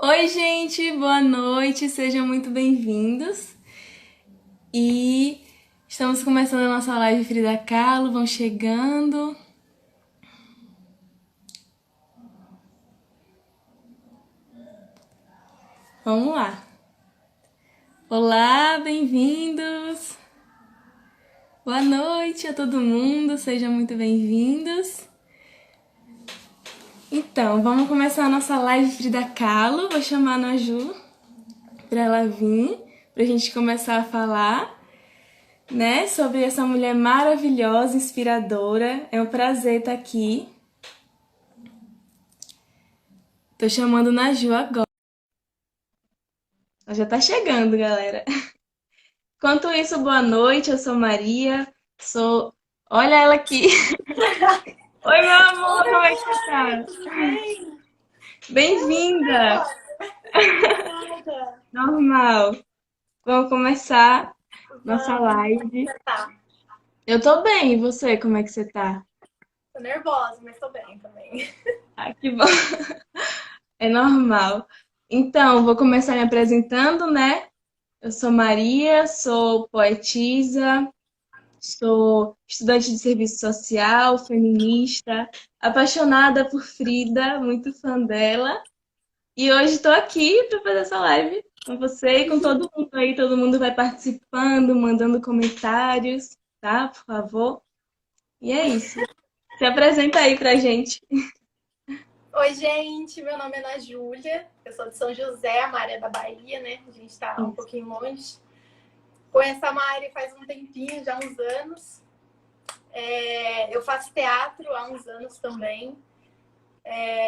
Oi, gente, boa noite, sejam muito bem-vindos. E estamos começando a nossa live Frida Kahlo, vão chegando. Vamos lá. Olá, bem-vindos. Boa noite a todo mundo, sejam muito bem-vindos. Então, vamos começar a nossa live Frida Kahlo. Vou chamar a Naju para ela vir, para a gente começar a falar, né, sobre essa mulher maravilhosa, inspiradora. É um prazer estar aqui. Tô chamando Naju agora. Ela já tá chegando, galera. Enquanto isso, boa noite. Eu sou Maria. Sou. Olha ela aqui. Oi, meu amor, como é que você tá? Tudo bem? Bem-vinda! Obrigada. Normal. Vamos começar nossa Vamos, como live. você tá? Eu tô bem, e você? Como é que você tá? Tô nervosa, mas tô bem também. Ah, que bom. É normal. Então, vou começar me apresentando, né? Eu sou Maria, sou poetisa, sou estudante de serviço social, feminista, apaixonada por Frida, muito fã dela. E hoje estou aqui para fazer essa live com você e com todo mundo aí. Todo mundo vai participando, mandando comentários, tá? Por favor. E é isso. Se apresenta aí pra gente. Oi, gente, meu nome é Ana Júlia, eu sou de São José, a Maria da Bahia, né? A gente tá um pouquinho longe. Conheço a Mari faz um tempinho, já uns anos. Eu faço teatro há uns anos também.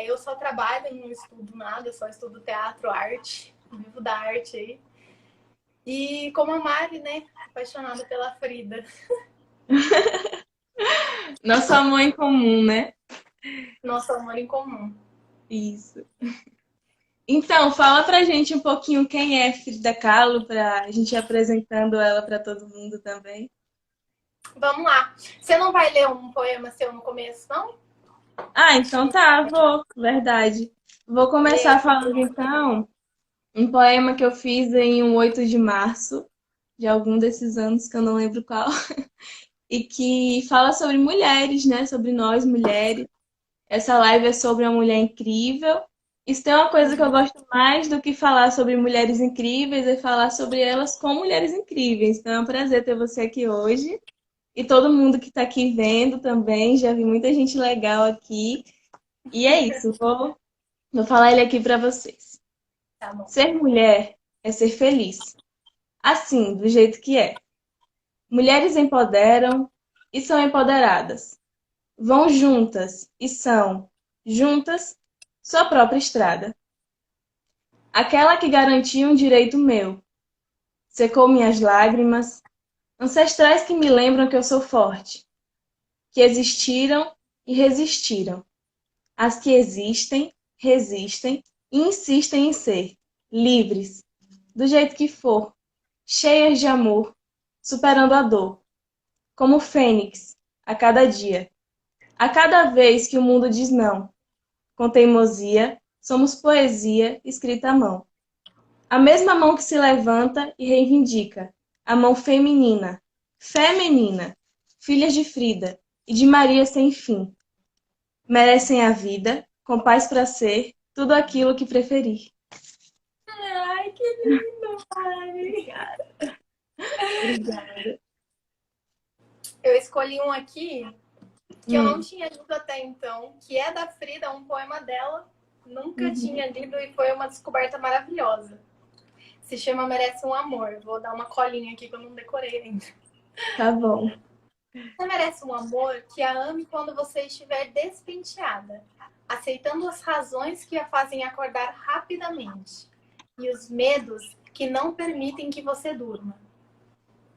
Eu só trabalho, não estudo nada, só estudo teatro, arte, vivo da arte aí. E como a Mari, né? Apaixonada pela Frida. Nosso amor em comum, né? Nosso amor em comum. Isso. Então, fala pra gente um pouquinho quem é Frida Kahlo, pra gente ir apresentando ela pra todo mundo também. Vamos lá. Você não vai ler um poema seu no começo, não? Ah, então tá, vou, verdade. Vou Lê começar aí. falando então um poema que eu fiz em um 8 de março, de algum desses anos que eu não lembro qual, e que fala sobre mulheres, né? Sobre nós mulheres. Essa live é sobre uma mulher incrível. E se tem uma coisa que eu gosto mais do que falar sobre mulheres incríveis, é falar sobre elas com mulheres incríveis. Então é um prazer ter você aqui hoje. E todo mundo que está aqui vendo também. Já vi muita gente legal aqui. E é isso, vou falar ele aqui para vocês. Tá bom. Ser mulher é ser feliz. Assim, do jeito que é. Mulheres empoderam e são empoderadas. Vão juntas e são, juntas, sua própria estrada. Aquela que garantiu um direito meu, secou minhas lágrimas, ancestrais que me lembram que eu sou forte, que existiram e resistiram. As que existem, resistem e insistem em ser livres, do jeito que for, cheias de amor, superando a dor, como fênix, a cada dia. A cada vez que o mundo diz não, com teimosia, somos poesia escrita à mão. A mesma mão que se levanta e reivindica, a mão feminina, feminina, filhas de Frida e de Maria sem fim, merecem a vida, com paz para ser tudo aquilo que preferir. Ai, que lindo, Mari. Obrigada. Eu escolhi um aqui que eu não Hum, tinha lido até então, que é da Frida, um poema dela. Nunca uhum, tinha lido e foi uma descoberta maravilhosa. Se chama Merece um Amor. Vou dar uma colinha aqui que eu não decorei ainda. tá bom. Você merece um amor que a ame quando você estiver despenteada, aceitando as razões que a fazem acordar rapidamente e os medos que não permitem que você durma.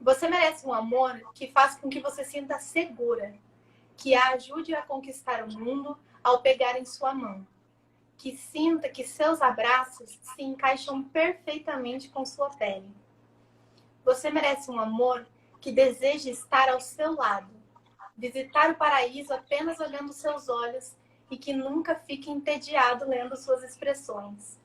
Você merece um amor que faz com que você sinta segura, que a ajude a conquistar o mundo ao pegar em sua mão, que sinta que seus abraços se encaixam perfeitamente com sua pele. Você merece um amor que deseje estar ao seu lado, visitar o paraíso apenas olhando seus olhos e que nunca fique entediado lendo suas expressões.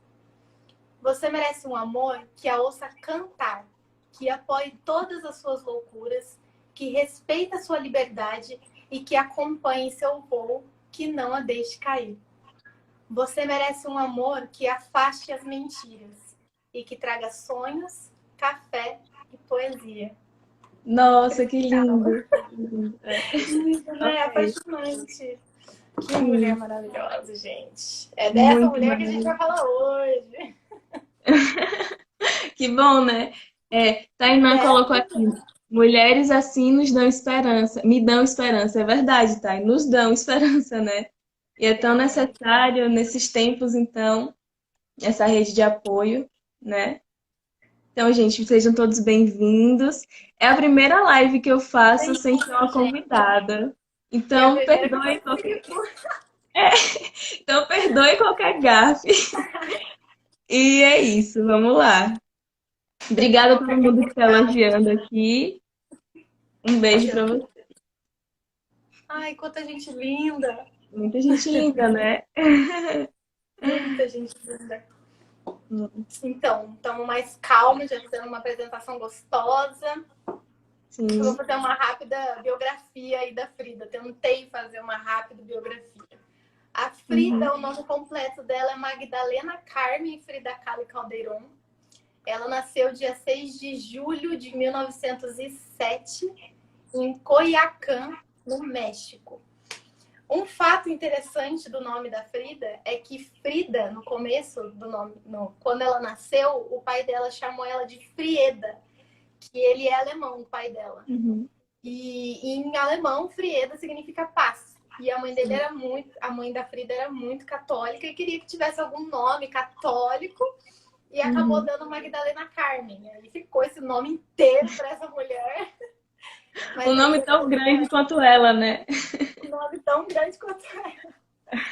Você merece um amor que a ouça cantar, que apoie todas as suas loucuras, que respeite a sua liberdade e que acompanhe seu voo, que não a deixe cair. Você merece um amor que afaste as mentiras e que traga sonhos, café e poesia. Nossa, que lindo. Lindo, né? Ok. Apaixonante. Que mulher Sim, maravilhosa, gente. É dessa muito mulher que a gente vai maravilhoso. falar hoje. Que bom, né? Tainá colocou aqui, mulheres assim nos dão esperança, me dão esperança. É verdade, Thay, nos dão esperança, né? E é tão Sim. necessário nesses tempos, então, essa rede de apoio, né? Então, gente, sejam todos bem-vindos. É a primeira live que eu faço sem ser uma Bem-vinda, gente. convidada. E a Então, primeira que eu perdoe qualquer, participo. então, perdoe qualquer gafe. E é isso, vamos lá. Perdoe Obrigada a todo qualquer mundo que está pecado. elogiando aqui. Um beijo para você. Ai, quanta gente linda. Muita gente linda, né? Muita gente linda. Então, estamos mais calmos, já fizemos uma apresentação gostosa. Eu vou Sim. fazer uma rápida biografia aí da Frida. Tentei fazer uma rápida biografia. A Frida, o nome completo dela é Magdalena Carmen Frida Kahlo Calderon. Ela nasceu dia 6 de julho de 1907 em Coyoacán, no México. Um fato interessante do nome da Frida é que Frida, no começo do nome, quando ela nasceu, o pai dela chamou ela de Frieda, que ele é alemão, o pai dela. Uhum. E em alemão, Frieda significa paz. E a mãe dele a mãe da Frida era muito católica e queria que tivesse algum nome católico e acabou dando Magdalena Carmen. Aí ficou esse nome inteiro para essa mulher. Um Mas aí nome tão grande quanto ela, né? um nome tão grande quanto ela.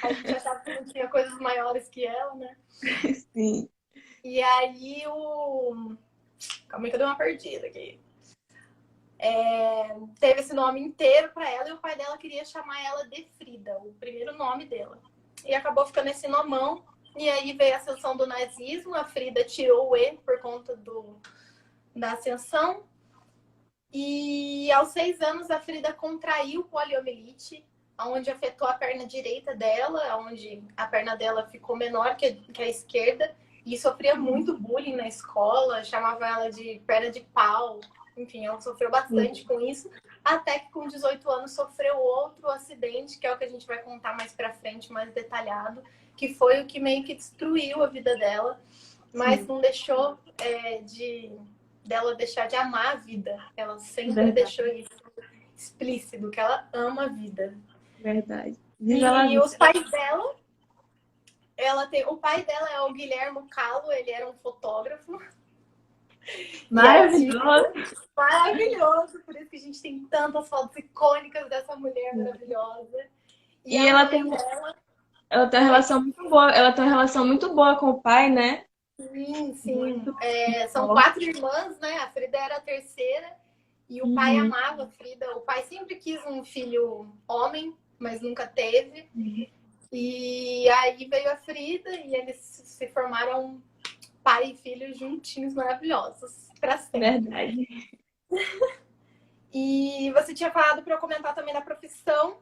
A gente achava que não tinha coisas maiores que ela, né? Sim. E aí o... Calma aí que eu dei uma perdida aqui. Teve esse nome inteiro para ela e o pai dela queria chamar ela de Frida, o primeiro nome dela. E acabou ficando esse nomão. E aí veio a ascensão do nazismo, a Frida tirou o E por conta da ascensão. E aos 6 anos a Frida contraiu poliomielite, onde afetou a perna direita dela, onde a perna dela ficou menor que a esquerda. E sofria muito bullying na escola, chamava ela de perna de pau. Enfim, ela sofreu bastante com isso, até que com 18 anos sofreu outro acidente, que é o que a gente vai contar mais pra frente, mais detalhado, que foi o que meio que destruiu a vida dela, mas não deixou dela deixar de amar a vida. Ela sempre deixou isso explícito, que ela ama a vida. Verdade. E os pais dela, o pai dela é o Guilhermo Kahlo, ele era um fotógrafo. Maravilhoso. Maravilhoso, por isso que a gente tem tantas fotos icônicas dessa mulher maravilhosa. E ela tem uma relação muito boa. Ela tem uma relação muito boa com o pai, né? Sim, sim. São 4 irmãs, né? A Frida era a terceira. E o pai amava a Frida. O pai sempre quis um filho homem, mas nunca teve. E aí veio a Frida e eles se formaram pai e filho juntinhos, maravilhosos. Pra sempre. Verdade. E você tinha falado para eu comentar também da profissão.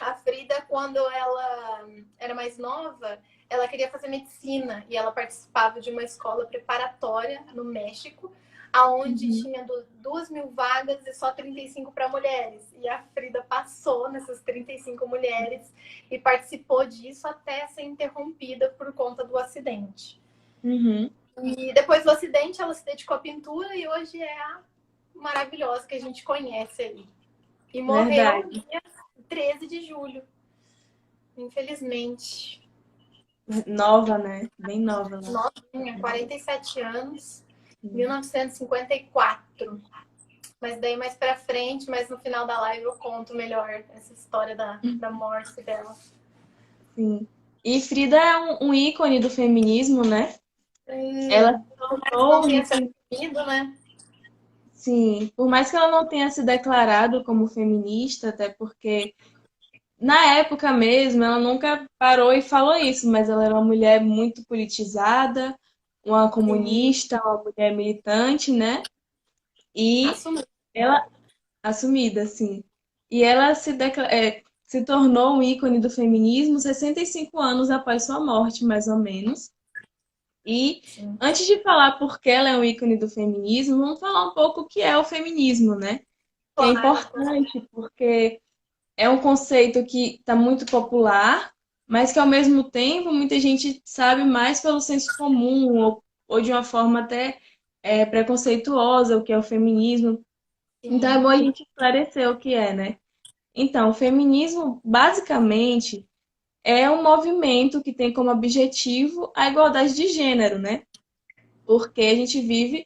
A Frida, quando ela era mais nova, ela queria fazer medicina e ela participava de uma escola preparatória no México, aonde tinha 2.000 vagas e só 35 para mulheres. E a Frida passou nessas 35 mulheres e participou disso até ser interrompida por conta do acidente. E depois do acidente, ela se dedicou à pintura e hoje é a maravilhosa que a gente conhece aí. E morreu no dia 13 de julho. Infelizmente. Nova, né? Bem nova. Né? Novinha, 47 anos. 1954. Mas daí mais pra frente, mas no final da live eu conto melhor essa história da morte dela. Sim. E Frida é um ícone do feminismo, né? Ela não tinha sido, né? Sim, por mais que ela não tenha se declarado como feminista, até porque na época mesmo ela nunca parou e falou isso, mas ela era uma mulher muito politizada uma Sim, comunista, uma mulher militante, né? E assumi. ela, assumida, assim, e ela se tornou um ícone do feminismo 65 anos após sua morte, mais ou menos. E Sim. antes de falar por que ela é um ícone do feminismo, vamos falar um pouco o que é o feminismo, né? Que é Claro, importante porque é um conceito que está muito popular, mas que ao mesmo tempo muita gente sabe mais pelo senso comum ou de uma forma até preconceituosa o que é o feminismo. Então é sim. bom a gente esclarecer o que é, né? Então, o feminismo basicamente é um movimento que tem como objetivo a igualdade de gênero, né? Porque a gente vive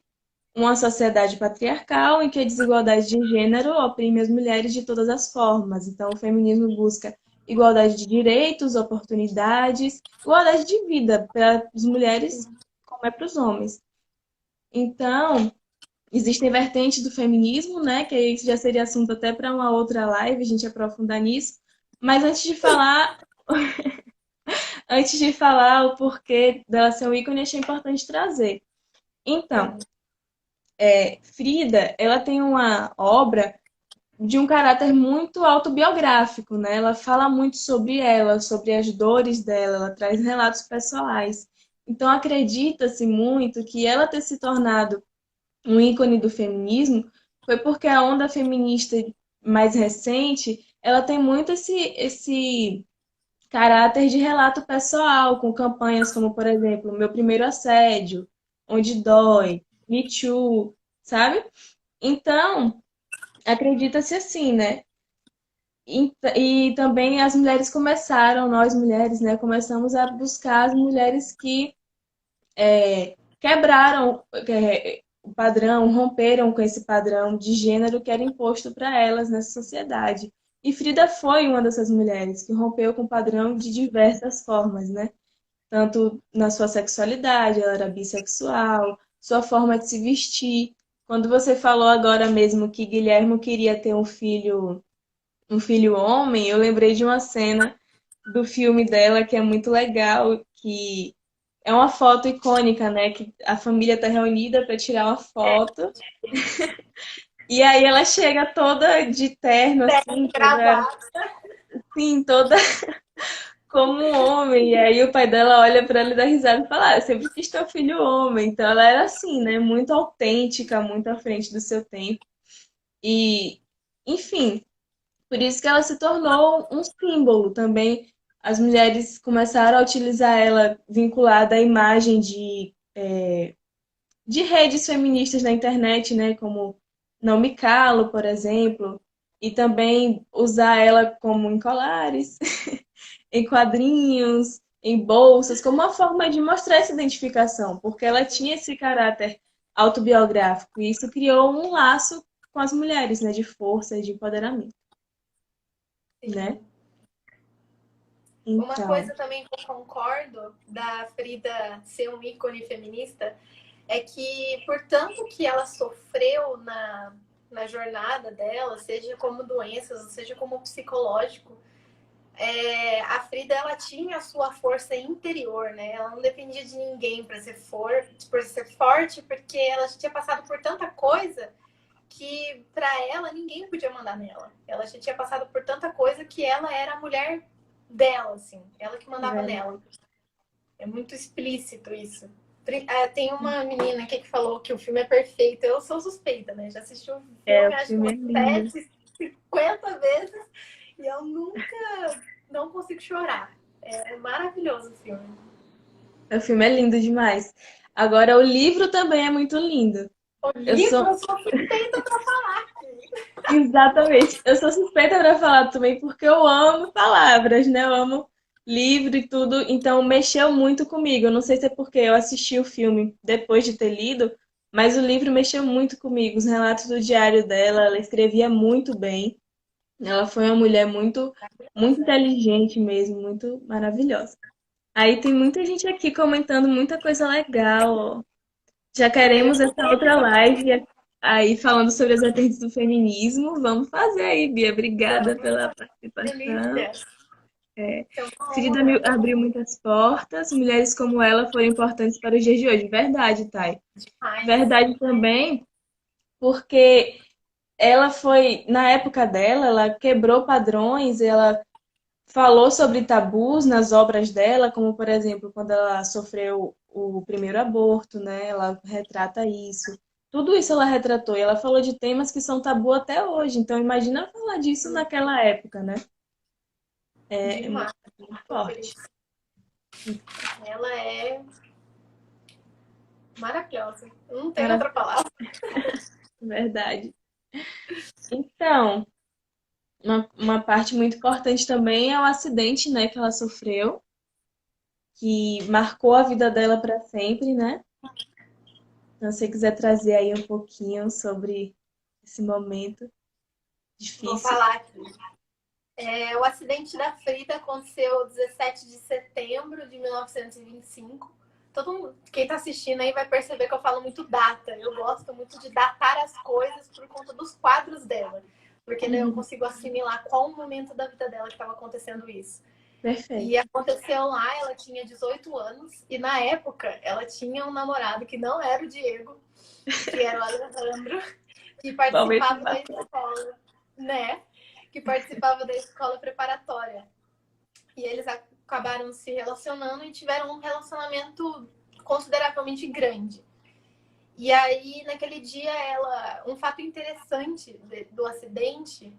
uma sociedade patriarcal em que a desigualdade de gênero oprime as mulheres de todas as formas. Então, o feminismo busca igualdade de direitos, oportunidades, igualdade de vida para as mulheres como é para os homens. Então, existem vertentes do feminismo, né? Que aí já seria assunto até para uma outra live, a gente aprofundar nisso. Mas antes de falar o porquê dela ser um ícone, achei importante trazer. Então, Sim. Frida, ela tem uma obra de um caráter muito autobiográfico, né? Ela fala muito sobre ela, sobre as dores dela, ela traz relatos pessoais. Então, acredita-se muito que ela ter se tornado um ícone do feminismo foi porque a onda feminista mais recente, ela tem muito esse caráter de relato pessoal, com campanhas como, por exemplo, Meu Primeiro Assédio, Onde Dói, Me Too, sabe? Então, acredita-se assim, né? E também as mulheres começaram, nós mulheres, né, começamos a buscar as mulheres que quebraram o padrão, romperam com esse padrão de gênero que era imposto para elas nessa sociedade. E Frida foi uma dessas mulheres que rompeu com o padrão de diversas formas, né? Tanto na sua sexualidade, ela era bissexual, sua forma de se vestir. Quando você falou agora mesmo que Guilherme queria ter um filho homem, eu lembrei de uma cena do filme dela que é muito legal, que é uma foto icônica, né? Que a família tá reunida para tirar uma foto. E aí ela chega toda de terno, assim, Gravata. toda como um homem. E aí o pai dela olha para ela e dá risada e fala: eu sempre quis ter um filho homem. Então ela era assim, né? Muito autêntica, muito à frente do seu tempo. E, enfim, por isso que ela se tornou um símbolo também. As mulheres começaram a utilizar ela vinculada à imagem de redes feministas na internet, né? Como Não Me Calo, por exemplo. E também usar ela como em colares, em quadrinhos, em bolsas, como uma forma de mostrar essa identificação, porque ela tinha esse caráter autobiográfico e isso criou um laço com as mulheres, né? De força e de empoderamento, né? Sim. Uma Então, coisa também que eu concordo da Frida ser um ícone feminista é que, por tanto que ela sofreu na jornada dela, seja como doenças, seja como psicológico, a Frida ela tinha a sua força interior, né? Ela não dependia de ninguém para ser forte, porque ela já tinha passado por tanta coisa que para ela ninguém podia mandar nela. Ela já tinha passado por tanta coisa que ela era a mulher dela, assim, ela que mandava verdade. nela. É muito explícito isso. Tem uma menina aqui que falou que o filme é perfeito. Eu sou suspeita, né? Já assisti o O filme acho que filme é umas lindo. 7, 50 vezes e eu nunca não consigo chorar. É maravilhoso o filme. O filme é lindo demais. Agora, o livro também é muito lindo. O Eu livro sou eu sou suspeita pra falar. Exatamente. Eu sou suspeita para falar também porque eu amo palavras, né? Eu amo livro e tudo, então mexeu muito comigo. Eu não sei se é porque eu assisti o filme depois de ter lido, mas o livro mexeu muito comigo. Os relatos do diário dela, ela escrevia muito bem. Ela foi uma mulher muito inteligente mesmo, muito maravilhosa. Aí tem muita gente aqui comentando muita coisa legal, ó. Já Eu queremos essa outra live aí falando sobre as vertentes do feminismo. Vamos fazer aí, Bia. Obrigada amo. pela participação. Delícia. É, Então, uma Frida honra abriu muitas portas, mulheres como ela foram importantes para os dias de hoje. Verdade, Thay. demais. Verdade também, porque ela foi, na época dela, ela quebrou padrões, ela falou sobre tabus nas obras dela, como, por exemplo, quando ela sofreu o primeiro aborto, né? Ela retrata isso. Tudo isso ela retratou e ela falou de temas que são tabu até hoje. Então, imagina falar disso naquela época, né? É Demais. muito Super. forte. Ela é maravilhosa. Não tem outra Maravilhoso, palavra. verdade. Então, uma parte muito importante também é o acidente, né, que ela sofreu, que marcou a vida dela para sempre, né? Então, se você quiser trazer aí um pouquinho sobre esse momento Vou difícil. falar aqui. O acidente da Frida aconteceu 17 de setembro de 1925. Todo mundo, quem está assistindo aí vai perceber que eu falo muito data. Eu gosto muito de datar as coisas por conta dos quadros dela. Porque daí eu consigo assimilar qual o momento da vida dela que estava acontecendo isso. E Perfeito. aconteceu lá, ela tinha 18 anos. E na época, ela tinha um namorado que não era o Diego, que era o Alejandro, que Momento participava da marcante. escola, né? Que participava da escola preparatória. E eles acabaram se relacionando e tiveram um relacionamento consideravelmente grande. E aí, naquele dia, um fato interessante do acidente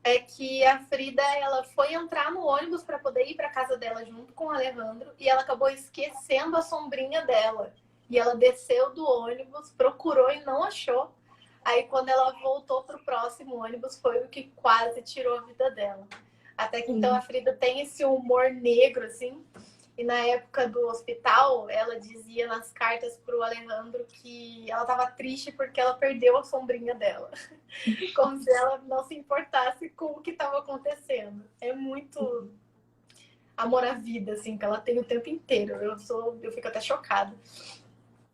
é que a Frida ela foi entrar no ônibus para poder ir para casa dela junto com o Alejandro e ela acabou esquecendo a sombrinha dela. E ela desceu do ônibus, procurou e não achou. Aí, quando ela voltou para o próximo ônibus, foi o que quase tirou a vida dela. Até que então a Sim. Frida tem esse humor negro, assim. E na época do hospital, ela dizia nas cartas para o Alejandro que ela estava triste porque ela perdeu a sombrinha dela. Como se ela não se importasse com o que estava acontecendo. É muito amor à vida, assim, que ela tem o tempo inteiro. Eu fico até chocada.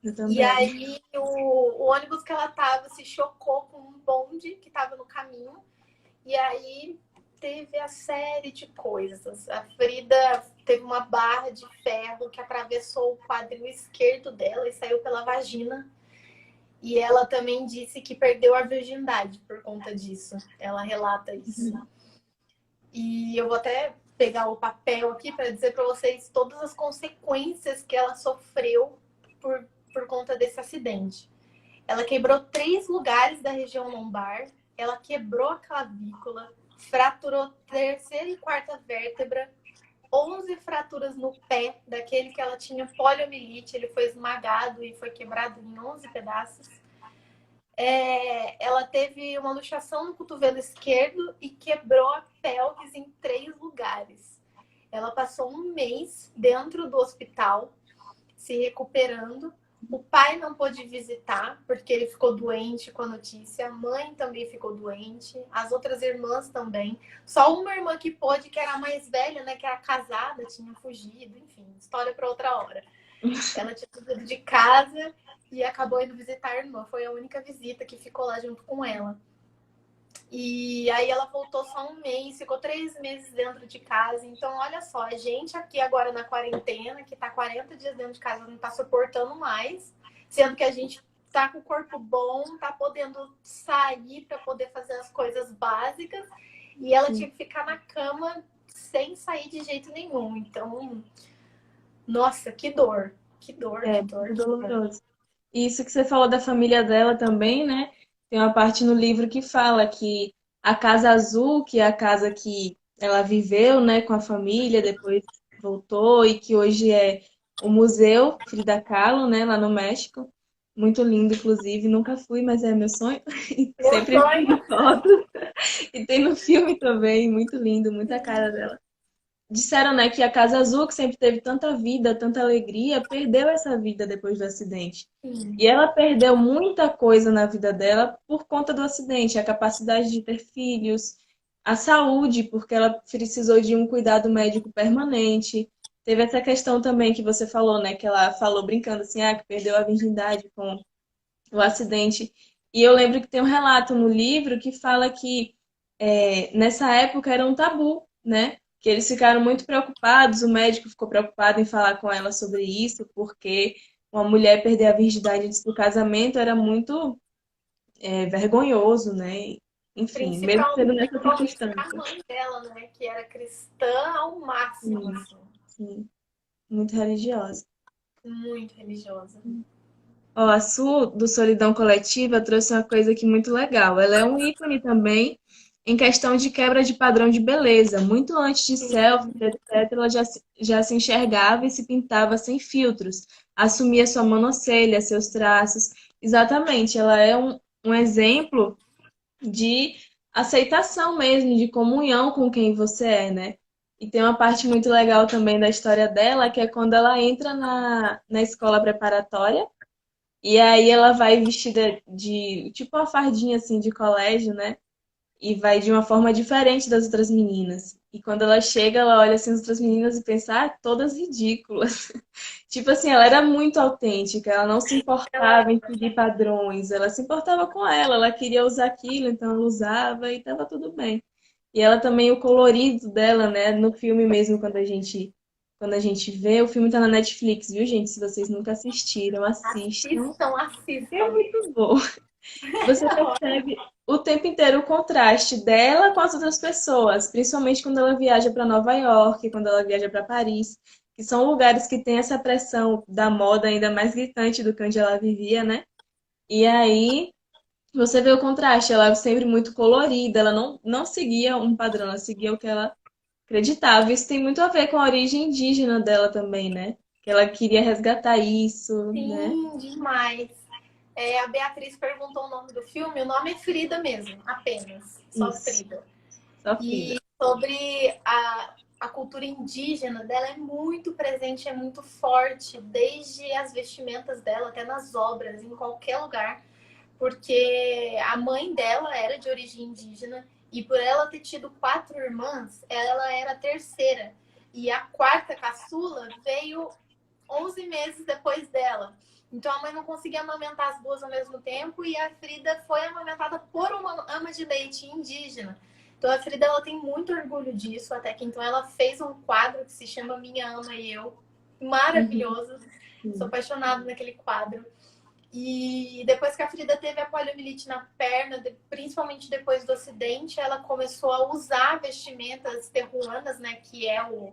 Eu E também. aí o ônibus que ela tava se chocou com um bonde que estava no caminho. E aí teve a série de coisas. A Frida teve uma barra de ferro que atravessou o quadril esquerdo dela e saiu pela vagina. E ela também disse que perdeu a virgindade por conta disso. Ela relata isso. E eu vou até pegar o papel aqui para dizer para vocês todas as consequências que ela sofreu por conta desse acidente. Ela quebrou 3 lugares da região lombar, ela quebrou a clavícula, fraturou terceira e quarta vértebra, 11 fraturas no pé, daquele que ela tinha poliomielite, ele foi esmagado e foi quebrado em 11 pedaços. Ela teve uma luxação no cotovelo esquerdo e quebrou a pelvis em 3 lugares. Ela passou um mês dentro do hospital, se recuperando. O pai não pôde visitar, porque ele ficou doente com a notícia. A mãe também ficou doente. As outras irmãs também. Só uma irmã que pôde, que era a mais velha, né? Que era casada, tinha fugido. Enfim, história para outra hora. Ela tinha fugido de casa e acabou indo visitar a irmã. Foi a única visita que ficou lá junto com ela. E aí ela voltou só um mês, ficou 3 meses dentro de casa. Então, olha só, a gente aqui agora na quarentena, que tá 40 dias dentro de casa, não tá suportando mais, sendo que a gente tá com o corpo bom, tá podendo sair para poder fazer as coisas básicas, e ela tinha que ficar na cama sem sair de jeito nenhum. Então, nossa, que dor, que dor, É, que dor, muito que dor. doloroso. E isso que você falou da família dela também, né? Tem uma parte no livro que fala que a Casa Azul, que é a casa que ela viveu, né, com a família, depois voltou e que hoje é o Museu Frida Kahlo, né, lá no México. Muito lindo, inclusive. Nunca fui, mas é meu sonho. E Meu sempre sonho. vejo fotos. E tem no filme também, muito lindo, muita cara dela. Disseram, né, que a Casa Azul, que sempre teve tanta vida, tanta alegria, perdeu essa vida depois do acidente. Sim. E ela perdeu muita coisa na vida dela por conta do acidente, a capacidade de ter filhos, a saúde, porque ela precisou de um cuidado médico permanente. Teve essa questão também que você falou, né, que ela falou brincando assim, que perdeu a virgindade com o acidente. E eu lembro que tem um relato no livro que fala que nessa época era um tabu, né? que eles ficaram muito preocupados, o médico ficou preocupado em falar com ela sobre isso, porque uma mulher perder a virgindade antes do casamento era muito vergonhoso, né? Enfim, mesmo sendo nessa Principalmente a circunstância. mãe dela, né? Que era cristã ao máximo, Sim, assim. sim, muito religiosa. Muito religiosa. Ó, a Su, do Solidão Coletiva, trouxe uma coisa aqui muito legal. Ela é um ícone também em questão de quebra de padrão de beleza. Muito antes de selfie, etc., ela já se enxergava e se pintava sem filtros. Assumia sua monocelha, seus traços. Exatamente, ela é um exemplo de aceitação mesmo, de comunhão com quem você é, né? E tem uma parte muito legal também da história dela, que é quando ela entra na escola preparatória. E aí ela vai vestida de, tipo uma fardinha assim de colégio, né? E vai de uma forma diferente das outras meninas. E quando ela chega, ela olha assim as outras meninas e pensa, ah, todas ridículas. Tipo assim, ela era muito autêntica, ela não se Ela importava em seguir padrões, ela se importava com ela queria usar aquilo, então ela usava e tava tudo bem. E ela também, o colorido dela, né, no filme mesmo, quando a gente vê, o filme tá na Netflix, viu, gente? Se vocês nunca assistiram, assistam. assistam, É assistam. muito bom. Você percebe o tempo inteiro o contraste dela com as outras pessoas, principalmente quando ela viaja para Nova York, quando ela viaja para Paris, que são lugares que têm essa pressão da moda ainda mais gritante do que onde ela vivia, né? E aí você vê o contraste, ela é sempre muito colorida, ela não seguia um padrão, ela seguia o que ela acreditava. Isso tem muito a ver com a origem indígena dela também, né? Que ela queria resgatar isso, né? Sim, demais. É, a Beatriz perguntou o nome do filme. O nome é Frida mesmo, apenas. Só Isso, Frida. só E Frida. sobre a cultura indígena dela é muito presente, é muito forte, desde as vestimentas dela até nas obras, em qualquer lugar, porque a mãe dela era de origem indígena e por ela ter tido 4 irmãs, ela era a terceira. E a quarta caçula veio 11 meses depois dela. Então a mãe não conseguia amamentar as duas ao mesmo tempo e a Frida foi amamentada por uma ama de leite indígena. Então a Frida ela tem muito orgulho disso, até que então ela fez um quadro que se chama Minha Ama e Eu, Uhum, maravilhoso. Sou sim. apaixonada naquele quadro. E depois que a Frida teve a poliomielite na perna, principalmente depois do acidente, ela começou a usar vestimentas terruanas, né, que é o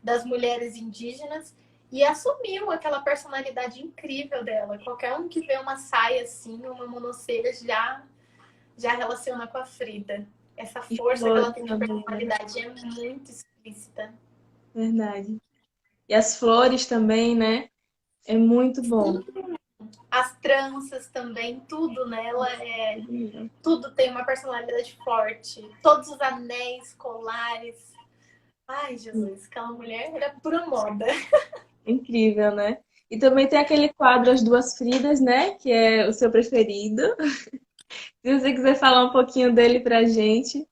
das mulheres indígenas, e assumiu aquela personalidade incrível dela. Qualquer um que vê uma saia assim, uma monocelha, já relaciona com a Frida. Essa E força que ela flores tem de também, né? personalidade é muito explícita. Verdade. E as flores também, né? É muito bom. As tranças também, tudo nela é. Tudo tem uma personalidade forte. Todos os anéis, colares. Ai, Jesus, aquela mulher era pura moda. Incrível, né? E também tem aquele quadro As Duas Fridas, né? Que é o seu preferido. Se você quiser falar um pouquinho dele pra gente.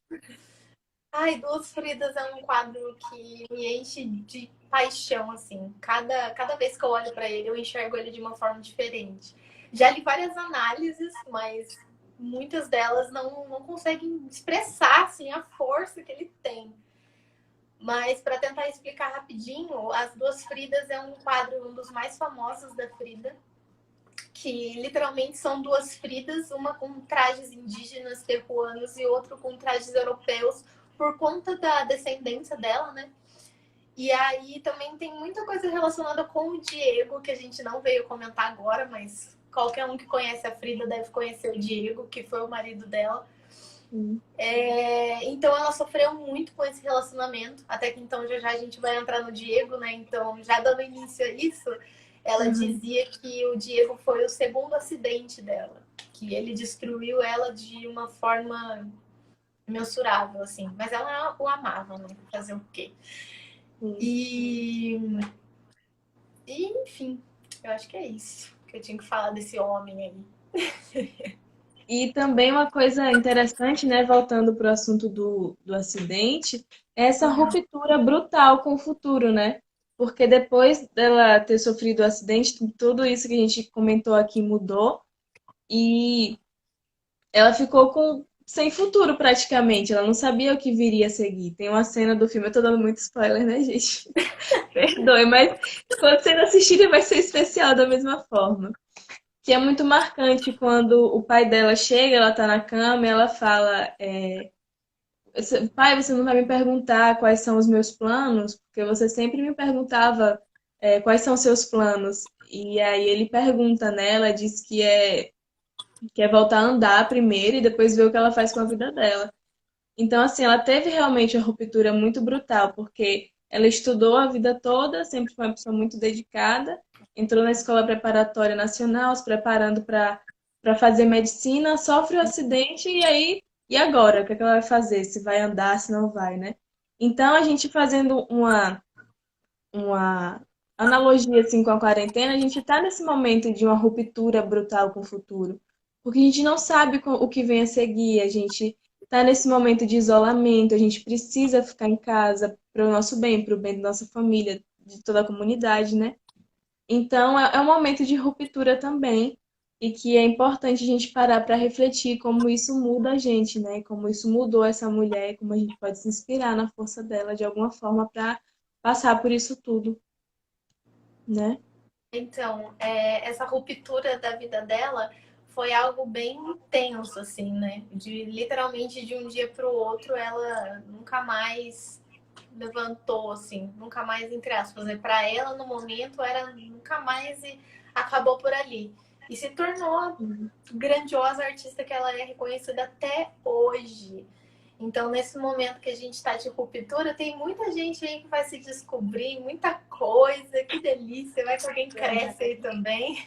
Ai, Duas Fridas é um quadro que me enche de paixão, assim. Cada vez que eu olho para ele, eu enxergo ele de uma forma diferente. Já li várias análises, mas muitas delas não conseguem expressar assim, a força que ele tem. Mas para tentar explicar rapidinho, As Duas Fridas é um quadro, um dos mais famosos da Frida, que literalmente são duas Fridas, uma com trajes indígenas terruanos e outro com trajes europeus, por conta da descendência dela, né? E aí também tem muita coisa relacionada com o Diego, que a gente não veio comentar agora, mas qualquer um que conhece a Frida deve conhecer o Diego, que foi o marido dela. Sim. Então ela sofreu muito com esse relacionamento, até que então já a gente vai entrar no Diego, né? Então, já dando início a isso, ela Uhum. dizia que o Diego foi o segundo acidente dela, que ele destruiu ela de uma forma mensurável, assim. Mas ela o amava, né? Fazer o quê? Sim. E, enfim, eu acho que é isso que eu tinha que falar desse homem aí. E também uma coisa interessante, né? Voltando para o assunto do acidente, é essa ruptura brutal com o futuro, né? Porque depois dela ter sofrido o acidente, tudo isso que a gente comentou aqui mudou. E ela ficou com sem futuro praticamente. Ela não sabia o que viria a seguir. Tem uma cena do filme, eu tô dando muito spoiler, né, gente? Perdoe, mas quando vocês assistirem vai ser especial da mesma forma. Que é muito marcante quando o pai dela chega, ela tá na cama e ela fala, pai, você não vai me perguntar quais são os meus planos, porque você sempre me perguntava, quais são os seus planos. E aí ele pergunta nela, diz que quer voltar a andar primeiro e depois ver o que ela faz com a vida dela. Então, assim, ela teve realmente uma ruptura muito brutal, porque ela estudou a vida toda, sempre foi uma pessoa muito dedicada, entrou na escola preparatória nacional, se preparando para fazer medicina, sofre um acidente e aí, e agora? O que é que ela vai fazer? Se vai andar, se não vai, né? Então, a gente fazendo uma analogia assim com a quarentena, a gente está nesse momento de uma ruptura brutal com o futuro, porque a gente não sabe o que vem a seguir, a gente está nesse momento de isolamento, a gente precisa ficar em casa para o nosso bem, para o bem da nossa família, de toda a comunidade, né? Então é um momento de ruptura também. E que é importante a gente parar para refletir como isso muda a gente, né? Como isso mudou essa mulher, como a gente pode se inspirar na força dela de alguma forma para passar por isso tudo, né? Então, essa ruptura da vida dela foi algo bem intenso, assim, né? De literalmente de um dia para o outro, ela nunca mais levantou, assim, nunca mais, entre aspas, né? Para ela, no momento, era nunca mais e acabou por ali. E se tornou a grandiosa artista que ela é, reconhecida até hoje. Então, nesse momento que a gente está de ruptura, tem muita gente aí que vai se descobrir, muita coisa, que delícia, vai que alguém cresce aí também.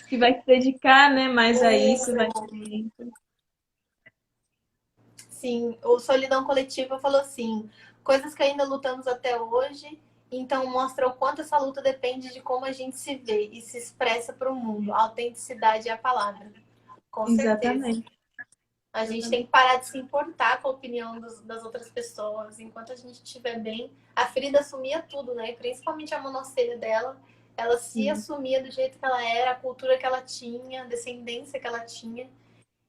Que vai se dedicar, né, mais a isso, vai ter... Sim, o Solidão Coletiva falou assim, coisas que ainda lutamos até hoje, então mostra o quanto essa luta depende de como a gente se vê e se expressa para o mundo. A autenticidade é a palavra. Com certeza. Exatamente. A gente tem Exatamente. que parar de se importar com a opinião das outras pessoas. Enquanto a gente estiver bem, a Frida assumia tudo, né? Principalmente a monocelha dela. Ela se Sim. assumia do jeito que ela era, a cultura que ela tinha, a descendência que ela tinha.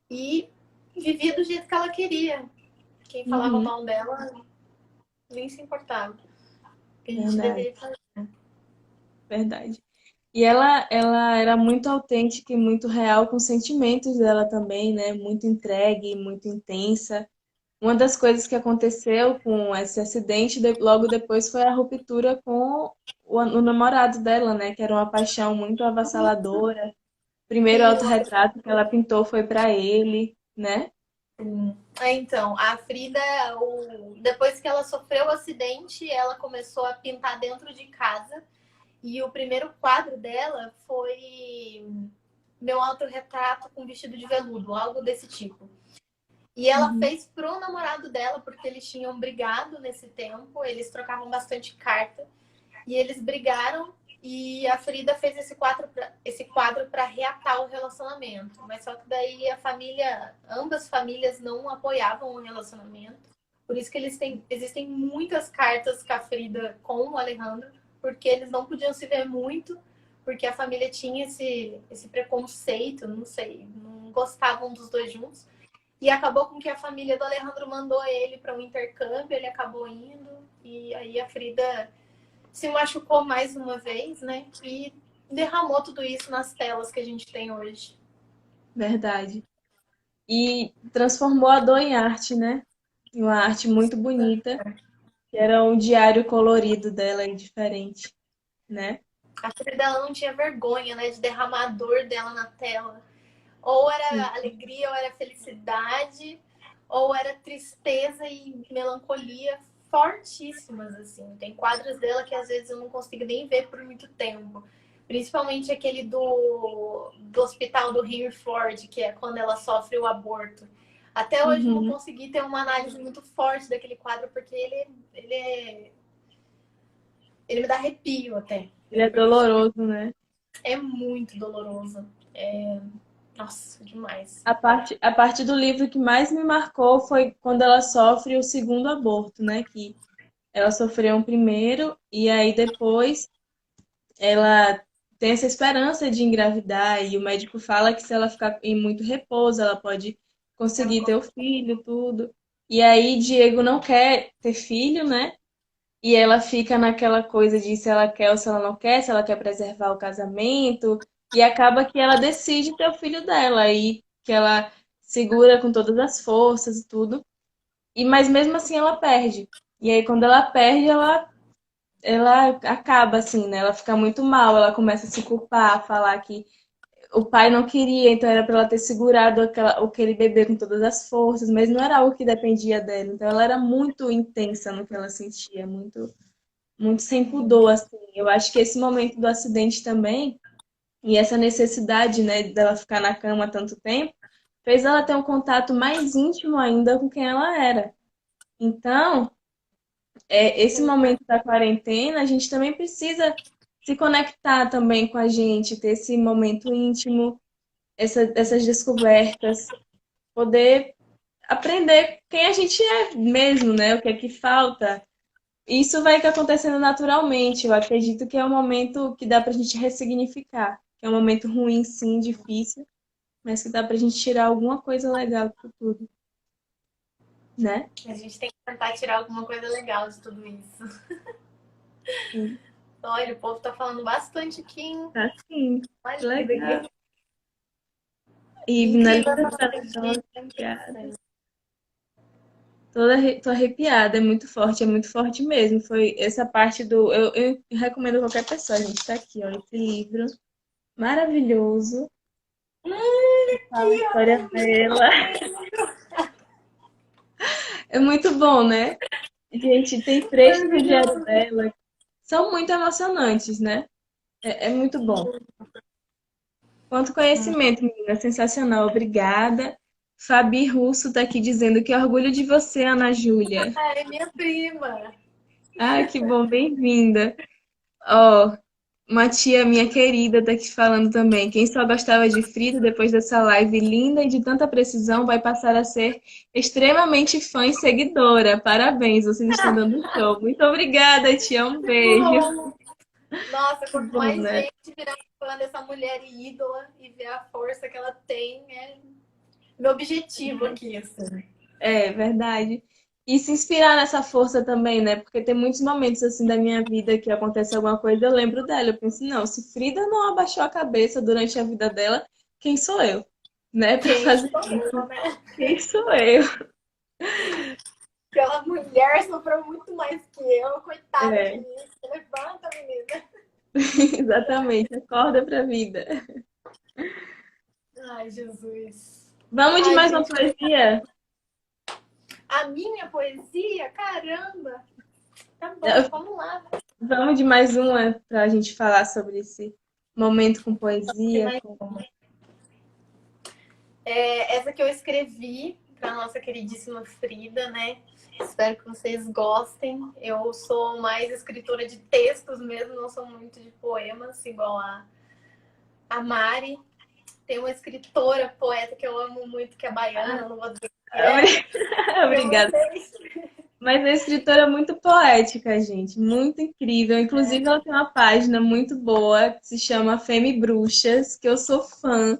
E vivia do jeito que ela queria. Quem falava Uhum. mal dela nem se importava. O que a gente Verdade, deveria fazer. verdade. E ela era muito autêntica e muito real com os sentimentos dela também, né? Muito entregue, muito intensa. Uma das coisas que aconteceu com esse acidente logo depois foi a ruptura com o namorado dela, né? Que era uma paixão muito avassaladora. Primeiro Sim, autorretrato que ela pintou foi para ele, né? então, a Frida, depois que ela sofreu o acidente, ela começou a pintar dentro de casa. E o primeiro quadro dela foi meu autorretrato com vestido de veludo, algo desse tipo. E ela Uhum. fez pro namorado dela, porque eles tinham brigado nesse tempo, eles trocavam bastante carta. E eles brigaram e a Frida fez esse quadro para reatar o relacionamento. Mas só que daí a família, ambas famílias não apoiavam o relacionamento. Por isso que existem muitas cartas com a Frida com o Alejandro, porque eles não podiam se ver muito, porque a família tinha esse preconceito, não sei, não gostavam dos dois juntos. E acabou com que a família do Alejandro mandou ele para um intercâmbio, ele acabou indo, e aí a Frida se machucou mais uma vez, né? E derramou tudo isso nas telas que a gente tem hoje. Verdade. E transformou a dor em arte, né? Em uma arte muito bonita, que era um diário colorido dela e diferente, né? A filha dela não tinha vergonha, né, de derramar a dor dela na tela. Ou Sim. era alegria, ou era felicidade, ou era tristeza e melancolia fortíssimas, assim. Tem quadros dela que às vezes eu não consigo nem ver por muito tempo. Principalmente aquele do hospital do Henry Ford, que é quando ela sofre o aborto. Até hoje eu não Uhum. consegui ter uma análise muito forte daquele quadro, porque ele me dá arrepio até. Ele é Porque doloroso, né? é muito doloroso. Nossa, demais. A parte do livro que mais me marcou foi quando ela sofre o segundo aborto, né? Que ela sofreu um primeiro e aí depois ela tem essa esperança de engravidar e o médico fala que se ela ficar em muito repouso, ela pode conseguir ter o filho, tudo. E aí Diego não quer ter filho, né? E ela fica naquela coisa de se ela quer ou se ela não quer, se ela quer preservar o casamento. E acaba que ela decide ter o filho dela, e que ela segura com todas as forças e tudo. E mas mesmo assim ela perde. E aí quando ela perde, ela acaba assim, né? Ela fica muito mal, ela começa a se culpar, a falar que o pai não queria, então era para ela ter segurado aquele bebê com todas as forças, mas não era algo que dependia dela. Então ela era muito intensa no que ela sentia, muito sem pudor, assim. Eu acho que esse momento do acidente também, e essa necessidade, né, dela ficar na cama tanto tempo, fez ela ter um contato mais íntimo ainda com quem ela era. Então, esse momento da quarentena, a gente também precisa se conectar também com a gente, ter esse momento íntimo, essas descobertas, poder aprender quem a gente é mesmo, né? O que é que falta. Isso vai acontecendo naturalmente. Eu acredito que é um momento que dá pra gente ressignificar. Que é um momento ruim, sim, difícil, mas que dá pra gente tirar alguma coisa legal de tudo, né? A gente tem que tentar tirar alguma coisa legal de tudo isso. Sim. Olha, o povo tá falando bastante aqui, hein? Tá sim. Olha, Que legal. que E incrível essa nossa finalização, vida. tô arrepiada, é muito forte mesmo. Foi essa parte do. Eu recomendo a qualquer pessoa, a gente tá aqui, ó, esse livro maravilhoso. Fala a Que história dela. É muito bom, né? Gente, tem trechos do diário maravilhoso. dela. São muito emocionantes, né? É muito bom. Quanto conhecimento, menina, sensacional. Obrigada. Fabi Russo tá aqui dizendo que orgulho de você, Ana Júlia. Ai, minha prima. Ah, que bom, bem-vinda. Ó, uma tia minha querida tá aqui falando também. Quem só gostava de Frida depois dessa live linda e de tanta precisão vai passar a ser extremamente fã e seguidora. Parabéns, vocês estão dando um show. Muito obrigada, tia. Um beijo. Nossa, Que quanto bom, mais né? gente virar fã dessa mulher ídola e ver a força que ela tem, é meu objetivo aqui. Assim. É verdade. E se inspirar nessa força também, né? Porque tem muitos momentos assim da minha vida que acontece alguma coisa, eu lembro dela. Eu penso, não, se Frida não abaixou a cabeça durante a vida dela, quem sou eu, né, para Quem fazer sou isso? eu, né? Quem sou eu? Aquela mulher sofreu muito mais que eu, coitada de É, mim. Levanta, menina. exatamente. Acorda pra vida. Ai, Jesus. Vamos de Ai, mais uma gente, poesia? a minha poesia, caramba. Tá bom, vamos lá. Vamos de mais uma para a gente falar sobre esse momento com poesia. Essa que eu escrevi para nossa queridíssima Frida, né? Espero que vocês gostem. Eu sou mais escritora de textos mesmo, não sou muito de poemas, igual a Mari. Tem uma escritora, poeta que eu amo muito, que é baiana, não vou dizer o que é, para Obrigada. vocês. Mas a escritora é muito poética, gente, muito incrível. Inclusive, ela tem uma página muito boa que se chama Femme Bruxas, que eu sou fã,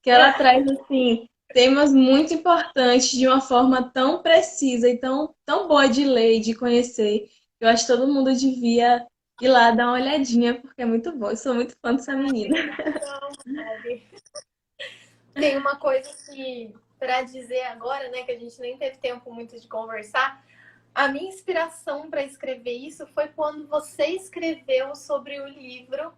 que ela traz assim temas muito importantes de uma forma tão precisa e tão boa de ler e de conhecer. Eu acho que todo mundo devia ir lá dar uma olhadinha, porque é muito bom. Eu sou muito fã dessa menina. Então, Mari. Tem uma coisa que, para dizer agora, né, que a gente nem teve tempo muito de conversar, a minha inspiração para escrever isso foi quando você escreveu sobre o livro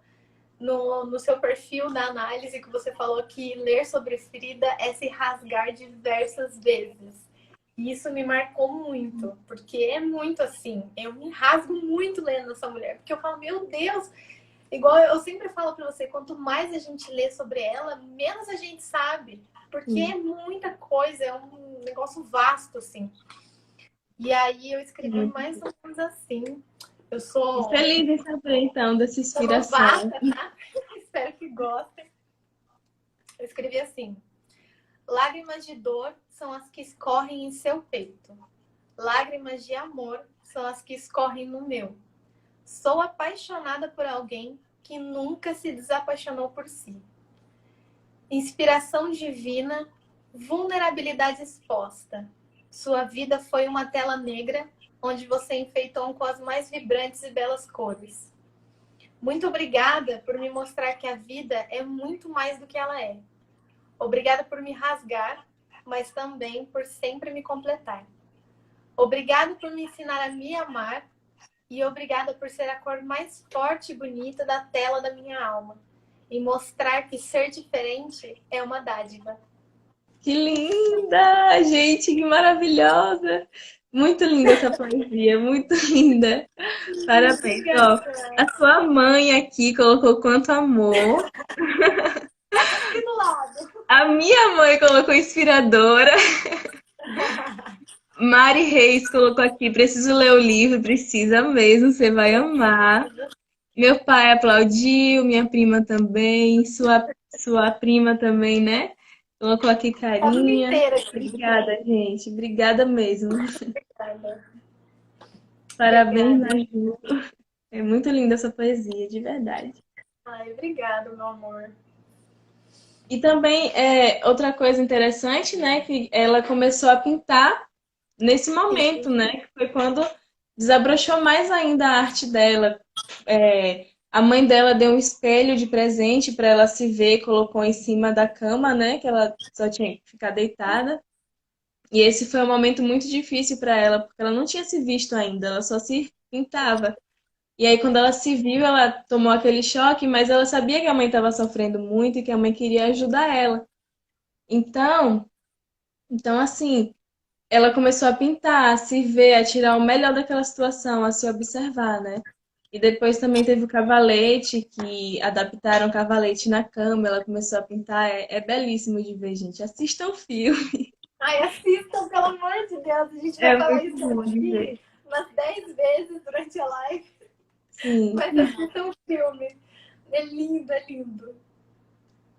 no seu perfil da análise, que você falou que ler sobre Frida é se rasgar diversas vezes. E isso me marcou muito, porque é muito assim. Eu me rasgo muito lendo essa mulher, porque eu falo, meu Deus, igual eu sempre falo para você, quanto mais a gente lê sobre ela, menos a gente sabe, porque é muita coisa, é um negócio vasto assim. E aí eu escrevi mais ou menos assim. Eu sou, Feliz em saber, então, dessa sou inspiração. novata, tá? Espero que gostem. Eu escrevi assim: lágrimas de dor são as que escorrem em seu peito. Lágrimas de amor são as que escorrem no meu. Sou apaixonada por alguém que nunca se desapaixonou por si. Inspiração divina Vulnerabilidade exposta. Sua vida foi uma tela negra onde você enfeitou com as mais vibrantes e belas cores. Muito obrigada por me mostrar que a vida é muito mais do que ela é. Obrigada por me rasgar, mas também por sempre me completar. Obrigada por me ensinar a me amar e obrigada por ser a cor mais forte e bonita da tela da minha alma e mostrar que ser diferente é uma dádiva. Que linda! Gente, que maravilhosa! Muito linda essa poesia, muito linda. Parabéns. Ó, Obrigada. a sua mãe aqui colocou quanto amor. Aqui do lado. A minha mãe colocou inspiradora. Mari Reis colocou aqui, preciso ler o livro, precisa mesmo, você vai amar. Meu pai aplaudiu, minha prima também, sua prima também, né? Colocou aqui Família carinha. inteira aqui. Obrigada, gente. Obrigada mesmo. Obrigada. Parabéns, Obrigada. Ju. É muito linda essa poesia, de verdade. Ai, obrigada, meu amor. E também outra coisa interessante, né, que ela começou a pintar nesse momento, Sim. né, que foi quando desabrochou mais ainda a arte dela. A mãe dela deu um espelho de presente para ela se ver, colocou em cima da cama, né, que ela só tinha que ficar deitada. E esse foi um momento muito difícil para ela, porque ela não tinha se visto ainda, ela só se pintava. E aí, quando ela se viu, ela tomou aquele choque, mas ela sabia que a mãe estava sofrendo muito e que a mãe queria ajudar ela. Então, assim, ela começou a pintar, a se ver, a tirar o melhor daquela situação, a se observar, né? E depois também teve o cavalete, que adaptaram o cavalete na cama, ela começou a pintar. É belíssimo de ver, gente. Assistam o filme. Ai, assistam, pelo amor de Deus. A gente vai É falar muito isso bom de aqui ver. umas 10 vezes durante a live. Sim. Mas assistam o filme. É lindo, é lindo.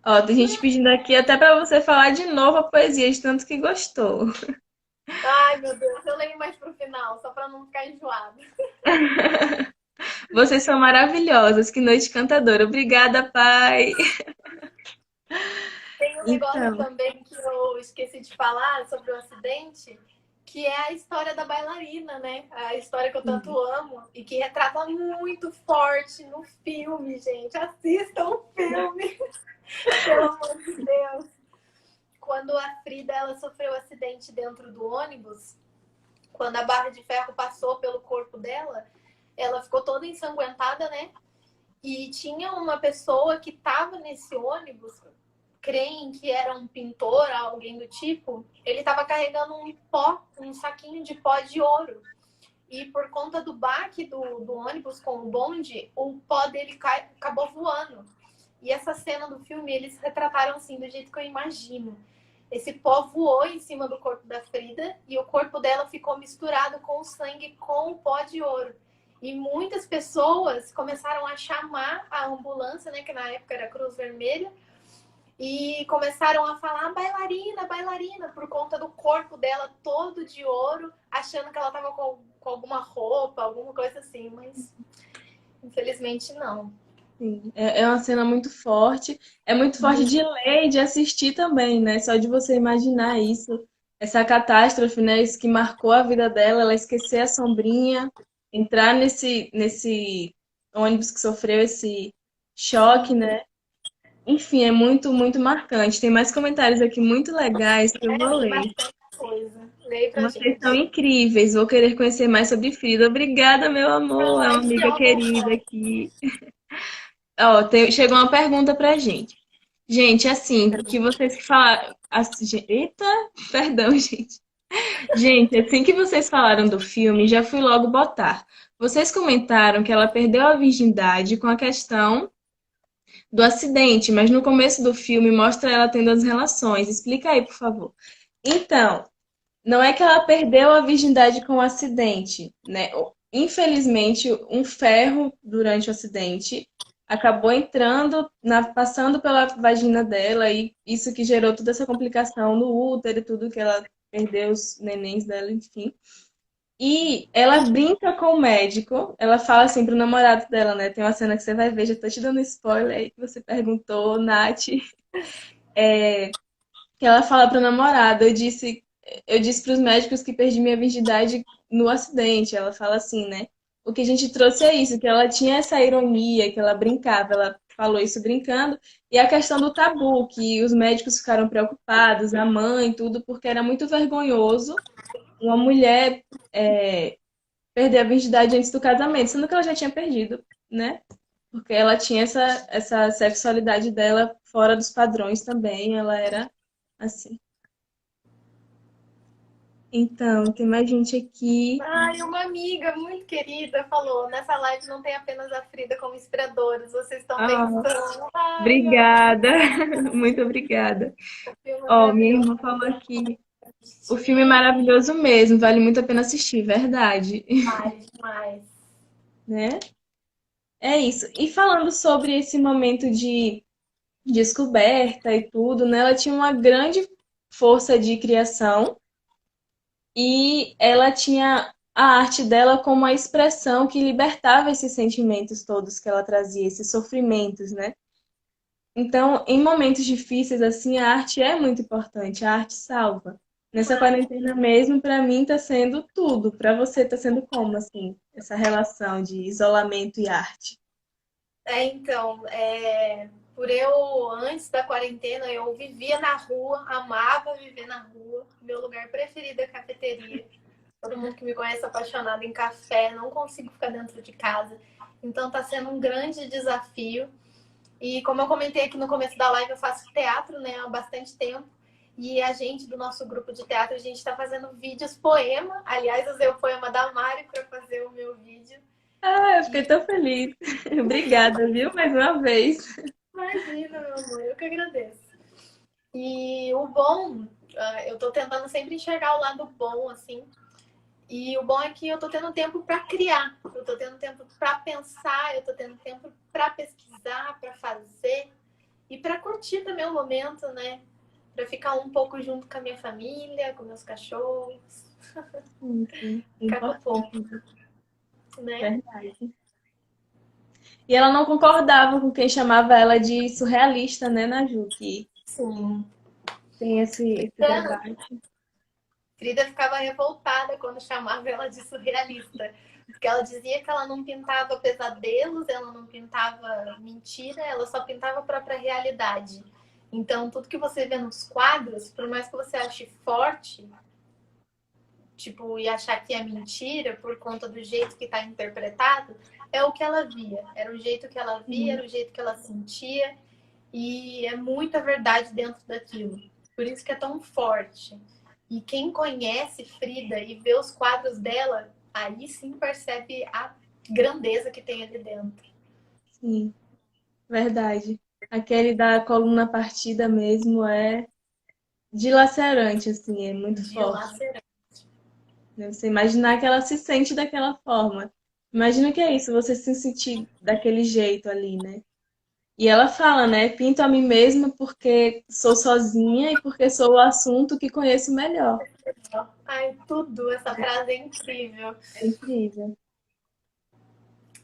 Ó, tem gente pedindo aqui até para você falar de novo a poesia, de tanto que gostou. Ai, meu Deus. Eu leio mais pro final, só pra não ficar enjoada. Vocês são maravilhosas. Que noite cantadora. Obrigada, pai. Tem um negócio Então, também que eu esqueci de falar sobre o acidente, que é a história da bailarina, né? A história que eu tanto amo e que retrata muito forte no filme, gente. Assistam o filme, pelo amor de Deus. Quando a Frida ela sofreu um acidente dentro do ônibus, quando a barra de ferro passou pelo corpo dela, ela ficou toda ensanguentada, né? E tinha uma pessoa que estava nesse ônibus, creem que era um pintor, alguém do tipo, ele estava carregando um pó, um saquinho de pó de ouro. E por conta do baque do ônibus com o bonde, o pó dele acabou voando. E essa cena do filme, eles retrataram assim, do jeito que eu imagino. Esse pó voou em cima do corpo da Frida e o corpo dela ficou misturado com o sangue com o pó de ouro. E muitas pessoas começaram a chamar a ambulância, né, que na época era Cruz Vermelha, e começaram a falar bailarina, bailarina, por conta do corpo dela todo de ouro, achando que ela estava com alguma roupa, alguma coisa assim, mas infelizmente não. sim, é uma cena muito forte. É muito forte de ler e de assistir também, né? Só de você imaginar isso. Essa catástrofe, né? Isso que marcou a vida dela, ela esquecer a sombrinha, entrar nesse ônibus que sofreu esse choque, né? Enfim, é muito, muito marcante. Tem mais comentários aqui muito legais que eu vou Tem ler. bastante coisa. Leia pra Vocês são gente. incríveis. Vou querer conhecer mais sobre Frida. Obrigada, meu amor. É Ai, uma te amiga amo. querida aqui. Ó, chegou uma pergunta pra gente. Gente, assim, que vocês que falaram. Eita, perdão, gente. Gente, assim que vocês falaram do filme, já fui logo botar. Vocês comentaram que ela perdeu a virgindade com a questão do acidente, mas no começo do filme mostra ela tendo as relações. Explica aí, por favor. Então, não é que ela perdeu a virgindade com o acidente, né? Infelizmente, um ferro durante o acidente acabou entrando, passando pela vagina dela e isso que gerou toda essa complicação no útero e tudo que ela perdeu os nenéns dela, enfim. E ela brinca com o médico, ela fala assim pro namorado dela, né? Tem uma cena que você vai ver, já tô te dando spoiler aí que você perguntou, Nath. que ela fala para o namorado, eu disse para os médicos que perdi minha virgindade no acidente. Ela fala assim, né? O que a gente trouxe é isso, que ela tinha essa ironia, que ela brincava, ela falou isso brincando, e a questão do tabu, que os médicos ficaram preocupados, a mãe, tudo, porque era muito vergonhoso uma mulher perder a virgindade antes do casamento, sendo que ela já tinha perdido, né? Porque ela tinha essa sexualidade dela fora dos padrões também, ela era assim. Então, tem mais gente aqui. Ai, uma amiga muito querida falou, nessa live não tem apenas a Frida como inspiradores, vocês estão Ah, pensando. Ai, obrigada, muito obrigada. filme Ó, minha maravilhoso. irmã falou aqui, o filme é maravilhoso mesmo, vale muito a pena assistir, verdade, Ai, demais. né? É isso. E falando sobre esse momento de descoberta e tudo, né? Ela tinha uma grande força de criação e ela tinha a arte dela como uma expressão que libertava esses sentimentos todos que ela trazia, esses sofrimentos, né? Então, em momentos difíceis assim, a arte é muito importante, a arte salva. Nessa Demais. quarentena mesmo, para mim tá sendo tudo. Para você tá sendo como assim, essa relação de isolamento e arte? Então, por eu, antes da quarentena, eu vivia na rua, amava viver na rua. Meu lugar preferido é cafeteria. Todo mundo que me conhece é apaixonado em café, não consigo ficar dentro de casa. Então, está sendo um grande desafio. E como eu comentei aqui no começo da live, eu faço teatro, né, há bastante tempo. E a gente, do nosso grupo de teatro, a gente está fazendo vídeos poema. Aliás, usei o poema da Mari para fazer o meu vídeo. Ah, eu fiquei E tão feliz. Obrigada, viu? Mais uma vez. imagina, meu amor, eu que agradeço. E o bom, eu tô tentando sempre enxergar o lado bom, assim. E o bom é que eu tô tendo tempo para criar, eu tô tendo tempo para pensar, eu tô tendo tempo para pesquisar, para fazer e para curtir também o momento, né? Para ficar um pouco junto com a minha família, com meus cachorros, Sim, ficar com o povo, importante, né? verdade. E ela não concordava com quem chamava ela de surrealista, né, Naju? Que Sim. tem esse debate. Frida ficava revoltada quando chamava ela de surrealista, porque ela dizia que ela não pintava pesadelos, ela não pintava mentira, ela só pintava a própria realidade. Então, tudo que você vê nos quadros, por mais que você ache forte, tipo, e achar que é mentira por conta do jeito que está interpretado, é o que ela via. Era o jeito que ela via, era o jeito que ela sentia, e é muita verdade dentro daquilo. Por isso que é tão forte. E quem conhece Frida e vê os quadros dela, aí sim percebe a grandeza que tem ali dentro. Sim, verdade. Aquele da coluna partida mesmo é dilacerante, assim, é muito forte. Dilacerante. Né? Você imaginar que ela se sente daquela forma. Imagina que é isso, você se sentir daquele jeito ali, né? E ela fala, né? Pinto a mim mesma porque sou sozinha e porque sou o assunto que conheço melhor. Ai, tudo, essa frase é incrível. É incrível.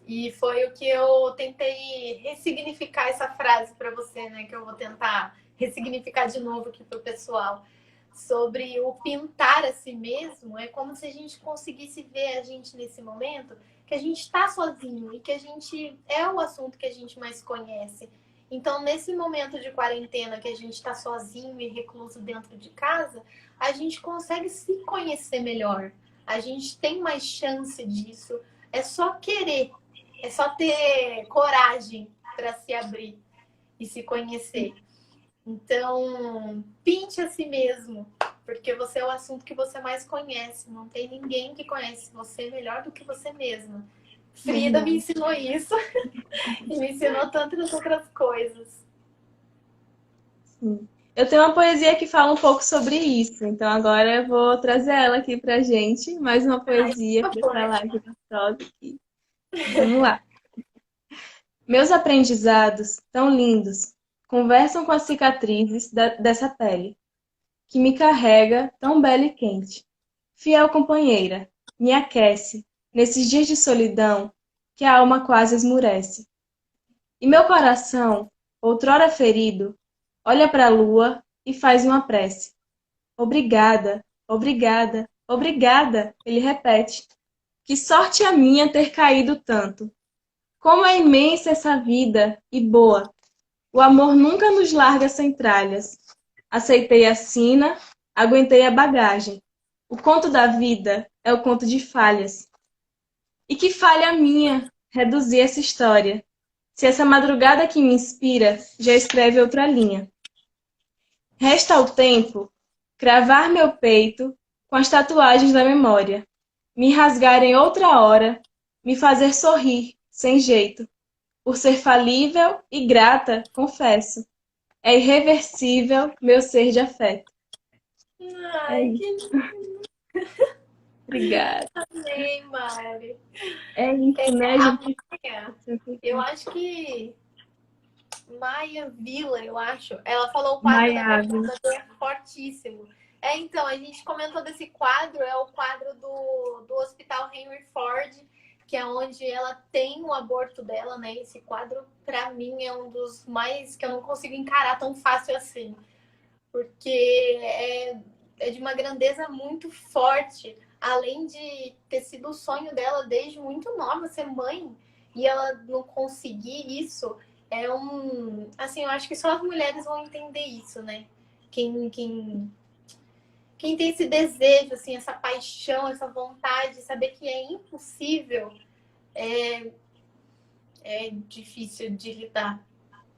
E foi o que eu tentei ressignificar essa frase para você, né? Que eu vou tentar ressignificar de novo aqui para o pessoal. Sobre o pintar a si mesmo, é como se a gente conseguisse ver a gente nesse momento, que a gente está sozinho e que a gente é o assunto que a gente mais conhece. Então, nesse momento de quarentena que a gente está sozinho e recluso dentro de casa, a gente consegue se conhecer melhor. A gente tem mais chance disso. É só querer, é só ter coragem para se abrir e se conhecer. Então, pinte a si mesmo, porque você é o assunto que você mais conhece. Não tem ninguém que conhece você melhor do que você mesma. Frida me Verdade. ensinou isso e me ensinou tantas outras coisas. Sim. Eu tenho uma poesia que fala um pouco sobre isso, então agora eu vou trazer ela aqui pra gente, mais uma Ai, poesia por para favor. essa live gostosa aqui. Vamos lá. Meus aprendizados, tão lindos, conversam com as cicatrizes dessa pele, que me carrega tão bela e quente. Fiel companheira, me aquece, nesses dias de solidão, que a alma quase esmurece. E meu coração, outrora ferido, olha para a lua e faz uma prece. Obrigada, obrigada, obrigada, ele repete. Que sorte a minha ter caído tanto. Como é imensa essa vida e boa. O amor nunca nos larga sem tralhas. Aceitei a sina, aguentei a bagagem. O conto da vida é o conto de falhas. E que falha minha reduzir essa história. Se essa madrugada que me inspira já escreve outra linha. Resta ao tempo cravar meu peito com as tatuagens da memória, me rasgar em outra hora, me fazer sorrir, sem jeito. Por ser falível e grata, confesso, é irreversível meu ser de afeto. É Ai, que isso. Obrigada. amei, Mari. É isso, né, A gente? Maia, eu acho que Maia Vila, eu acho. Ela falou o quadro da Maiável. Fernanda é fortíssimo. Então, a gente comentou desse quadro, é o quadro do Hospital Henry Ford, que é onde ela tem o aborto dela, né? Esse quadro, pra mim, é um dos mais que eu não consigo encarar tão fácil assim. Porque é de uma grandeza muito forte. Além de ter sido o sonho dela desde muito nova ser mãe, e ela não conseguir isso, é um. Assim, eu acho que só as mulheres vão entender isso, né? Quem tem esse desejo, assim, essa paixão, essa vontade de saber que é impossível, é difícil de lidar.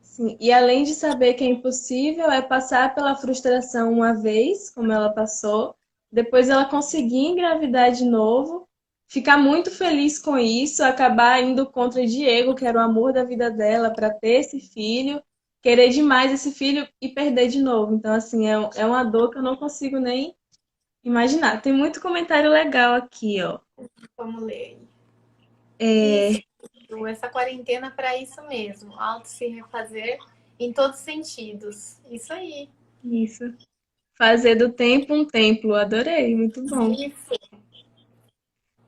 Sim, e além de saber que é impossível, é passar pela frustração uma vez, como ela passou, depois ela conseguir engravidar de novo, ficar muito feliz com isso, acabar indo contra Diego, que era o amor da vida dela, para ter esse filho, querer demais esse filho e perder de novo. Então, assim, é uma dor que eu não consigo nem imaginar. Tem muito comentário legal aqui, ó. Vamos ler. Isso, É, essa quarentena para isso mesmo, auto se refazer em todos os sentidos. Isso aí. isso. Fazer do tempo um templo, adorei, muito bom. Isso.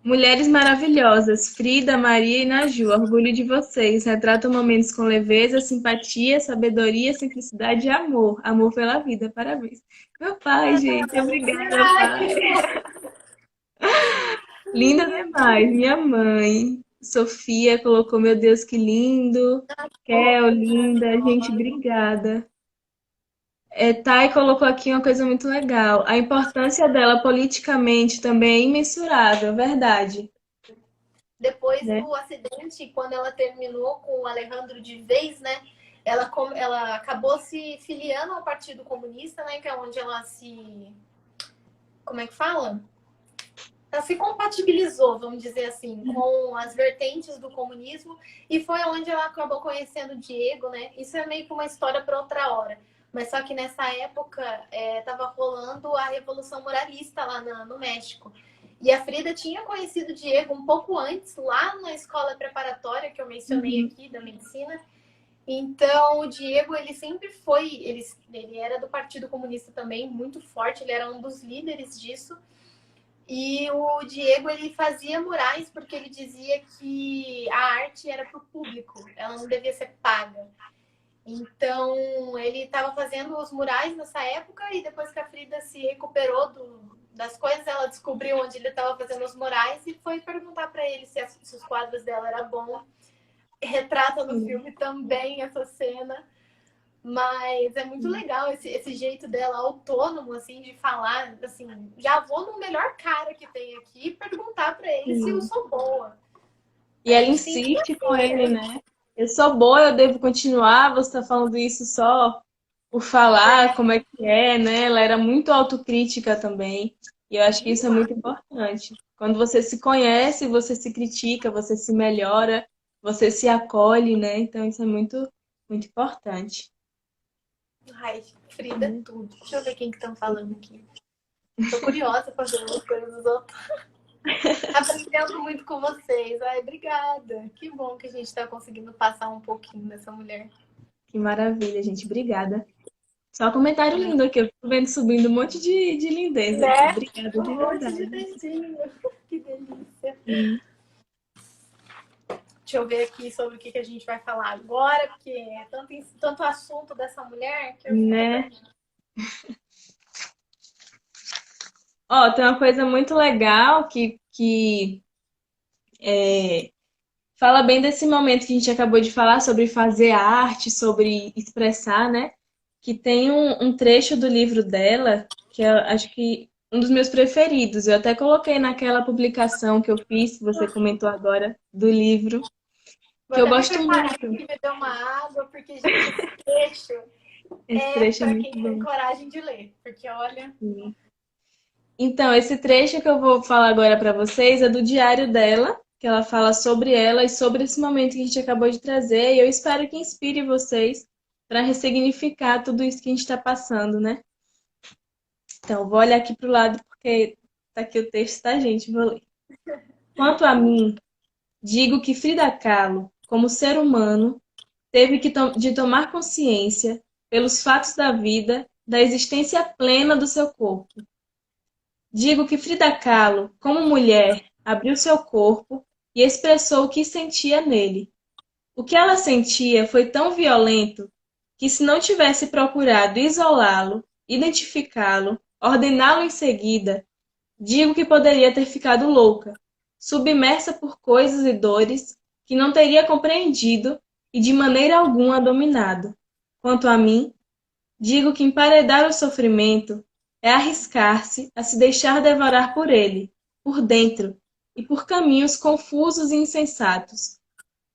Mulheres maravilhosas, Frida, Maria e Naju, orgulho de vocês. Retratam momentos com leveza, simpatia, sabedoria, simplicidade e amor. Amor pela vida, parabéns. Meu pai, gente, obrigada, pai. Linda demais. Minha mãe, Sofia, colocou, meu Deus, que lindo. Kel, linda. Gente, obrigada. Thay colocou aqui uma coisa muito legal. A importância dela politicamente também é imensurável, verdade, Depois né? do acidente, quando ela terminou com o Alejandro de vez, né? Ela acabou se filiando ao Partido Comunista, né? Que é onde ela se. Como é que fala? Ela se compatibilizou, vamos dizer assim, com as vertentes do comunismo e foi onde ela acabou conhecendo o Diego, né? Isso é meio que uma história para outra hora. Mas só que nessa época estava rolando a Revolução Moralista lá no México. E a Frida tinha conhecido o Diego um pouco antes, lá na escola preparatória que eu mencionei Uhum. aqui, da medicina. Então, o Diego, ele sempre foi... Ele era do Partido Comunista também, muito forte, ele era um dos líderes disso. E o Diego, ele fazia murais porque ele dizia que a arte era para o público, ela não devia ser paga. Então, ele estava fazendo os murais nessa época e depois que a Frida se recuperou das coisas, ela descobriu onde ele estava fazendo os murais e foi perguntar para ele se os quadros dela eram bons. Retrata no filme também essa cena. Mas é muito legal esse jeito dela autônomo, assim, de falar, assim, já vou no melhor cara que tem aqui e perguntar para ele se eu Sim. sou boa. E A ela gente tem que insiste com fazer, ele, né? Eu sou boa, eu devo continuar. Você está falando isso só por falar como é que é, né? Ela era muito autocrítica também. E eu acho que isso é muito importante. Quando você se conhece, você se critica, você se melhora, você se acolhe, né? Então isso é muito, muito importante. Ai, Frida, é tudo. Deixa eu ver quem que estão falando aqui. Tô curiosa para ver as coisas dos outros. Aprendendo muito com vocês. Ai, obrigada. Que bom que a gente está conseguindo passar um pouquinho dessa mulher. Que maravilha, gente. Obrigada. Só comentário lindo aqui. Eu fico vendo subindo um monte de lindeza aqui. Né? Obrigada de Um monte de verdade. dedinho. Que delícia. Sim. Deixa eu ver aqui sobre o que a gente vai falar agora, porque é tanto assunto dessa mulher que eu fico Né? perdida. Ó, tem uma coisa muito legal que fala bem desse momento que a gente acabou de falar sobre fazer arte, sobre expressar, né? Que tem um trecho do livro dela, que é, acho que um dos meus preferidos. Eu até coloquei naquela publicação que eu fiz, que você comentou agora, do livro, Vou que eu até me gosto preparar aqui muito. e beber uma água, porque, gente, esse trecho Esse é trecho é para muito quem tem bom. coragem de ler. Porque, olha, Então, esse trecho que eu vou falar agora para vocês é do diário dela, que ela fala sobre ela e sobre esse momento que a gente acabou de trazer. E eu espero que inspire vocês para ressignificar tudo isso que a gente está passando, né? Então, vou olhar aqui para o lado porque tá aqui o texto, tá, gente? Vou ler. Quanto a mim, digo que Frida Kahlo, como ser humano, teve de tomar consciência, pelos fatos da vida, da existência plena do seu corpo. Digo que Frida Kahlo, como mulher, abriu seu corpo e expressou o que sentia nele. O que ela sentia foi tão violento que, se não tivesse procurado isolá-lo, identificá-lo, ordená-lo em seguida, digo que poderia ter ficado louca, submersa por coisas e dores que não teria compreendido e de maneira alguma dominado. Quanto a mim, digo que emparedar o sofrimento é arriscar-se a se deixar devorar por ele, por dentro, e por caminhos confusos e insensatos,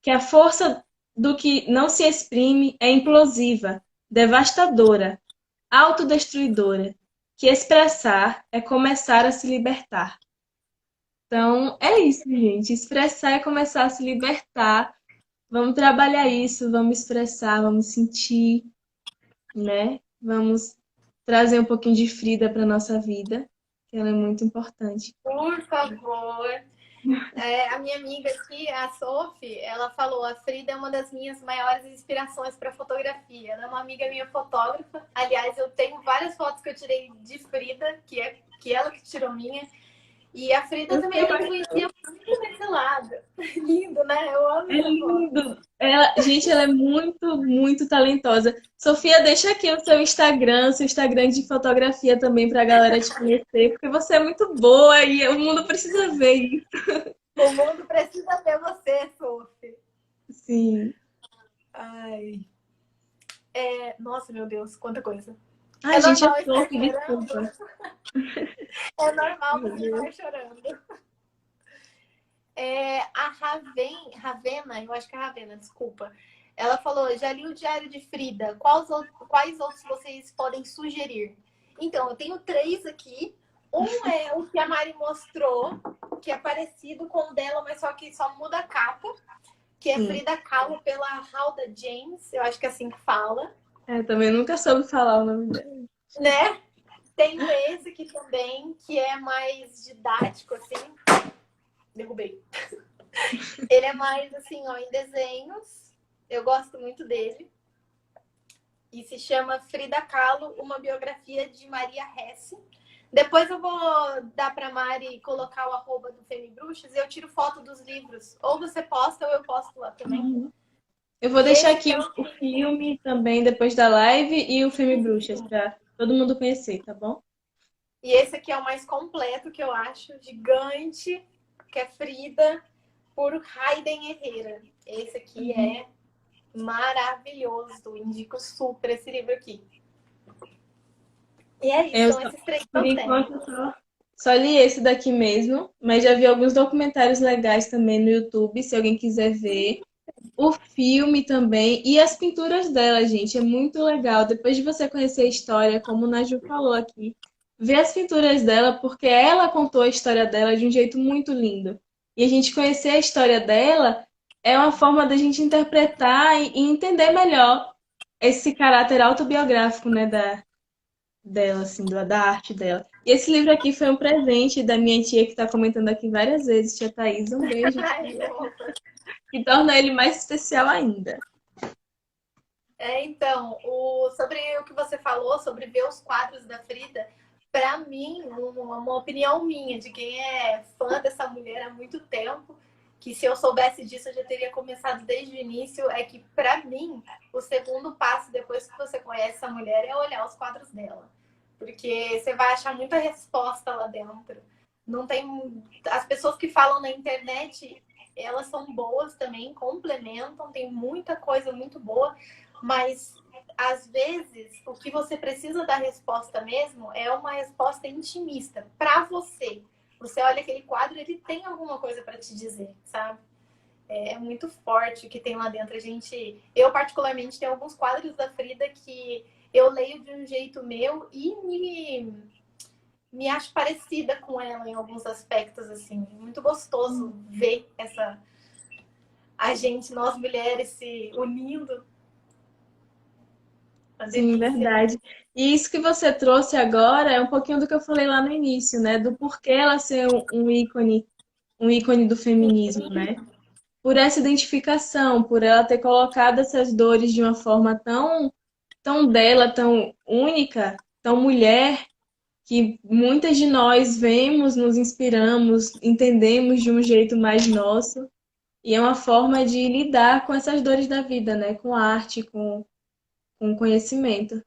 que a força do que não se exprime é implosiva, devastadora, autodestruidora, que expressar é começar a se libertar. Então, é isso, gente. Expressar é começar a se libertar. Vamos trabalhar isso, vamos expressar, vamos sentir, né? Vamos trazer um pouquinho de Frida para nossa vida, que ela é muito importante. por favor. A minha amiga aqui, a Sophie, ela falou: a Frida é uma das minhas maiores inspirações para fotografia. Ela é uma amiga minha fotógrafa. Aliás, eu tenho várias fotos que eu tirei de Frida, que ela que tirou minha. E a Frida também ela influencia muito nesse lado. Lindo, né? Eu amo É essa foto. lindo. Ela, gente, ela é muito, muito talentosa. Sofia, deixa aqui o seu Instagram de fotografia também para a galera te conhecer, porque você é muito boa e o mundo precisa ver isso. O mundo precisa ver você, Sophie. Sim. Ai. Nossa, meu Deus, quanta coisa. Ai, É gente, é normal estar fofo, chorando? desculpa. É normal Meu você Deus. estar chorando. A Ravena, eu acho que é a Ravena, desculpa. Ela falou: já li o Diário de Frida. Quais outros vocês podem sugerir? Então, eu tenho três aqui. Um é o que a Mari mostrou, que é parecido com o dela, mas só que só muda a capa, que é Sim. Frida Kahlo pela Halda James, eu acho que é assim que fala, É, também nunca soube falar o nome dela. né? Tenho esse aqui também, que é mais didático, assim. Derrubei. Ele é mais assim, ó, em desenhos. Eu gosto muito dele. E se chama Frida Kahlo, uma biografia de Maria Hesse. Depois eu vou dar para Mari colocar o arroba do Femibruxas e eu tiro foto dos livros. Ou você posta ou eu posto lá também. Uhum. Eu vou E deixar esse aqui aqui é o filme também depois da live e o filme Bruxas para todo mundo conhecer, tá bom? o mais completo que eu acho, gigante, que é Frida, por Hayden Herrera. Esse aqui é maravilhoso. Indico super esse livro aqui. E é isso, Eu são só, esses três que por eu tenho. enquanto, só li esse daqui mesmo, mas já vi alguns documentários legais também no YouTube, se alguém quiser ver. O filme também, e as pinturas dela, gente, é muito legal. Depois de você conhecer a história, como o Naju falou aqui, ver as pinturas dela, porque ela contou a história dela de um jeito muito lindo. E a gente conhecer a história dela é uma forma da gente interpretar e entender melhor esse caráter autobiográfico, né, dela, assim, da arte dela. E esse livro aqui foi um presente da minha tia que está comentando aqui várias vezes, tia Thaís. Um beijo, Ai, tia, que torna ele mais especial ainda. então, sobre o que você falou, sobre ver os quadros da Frida, para mim, uma opinião minha, de quem é fã dessa mulher há muito tempo, que se eu soubesse disso eu já teria começado desde o início, é que para mim, o segundo passo depois depois que você conhece essa mulher, é olhar os quadros dela. Porque você vai achar muita resposta lá dentro. Não tem... As pessoas que falam na internet, elas são boas também, complementam, tem muita coisa muito boa, mas às vezes o que você precisa da resposta mesmo é uma resposta intimista para você. Você olha aquele quadro, ele tem alguma coisa para te dizer, sabe? É muito forte o que tem lá dentro. Eu particularmente tenho alguns quadros da Frida que eu leio de um jeito meu e me acho parecida com ela em alguns aspectos, assim. Muito gostoso ver nós mulheres se unindo. Uma Sim, delícia. verdade. E isso que você trouxe agora é um pouquinho do que eu falei lá no início, né? Do porquê ela ser um ícone do feminismo, né? Por essa identificação, por ela ter colocado essas dores de uma forma tão dela, tão única, tão mulher, que muitas de nós vemos, nos inspiramos, entendemos de um jeito mais nosso. E é uma forma de lidar com essas dores da vida, né? Com a arte, com o conhecimento.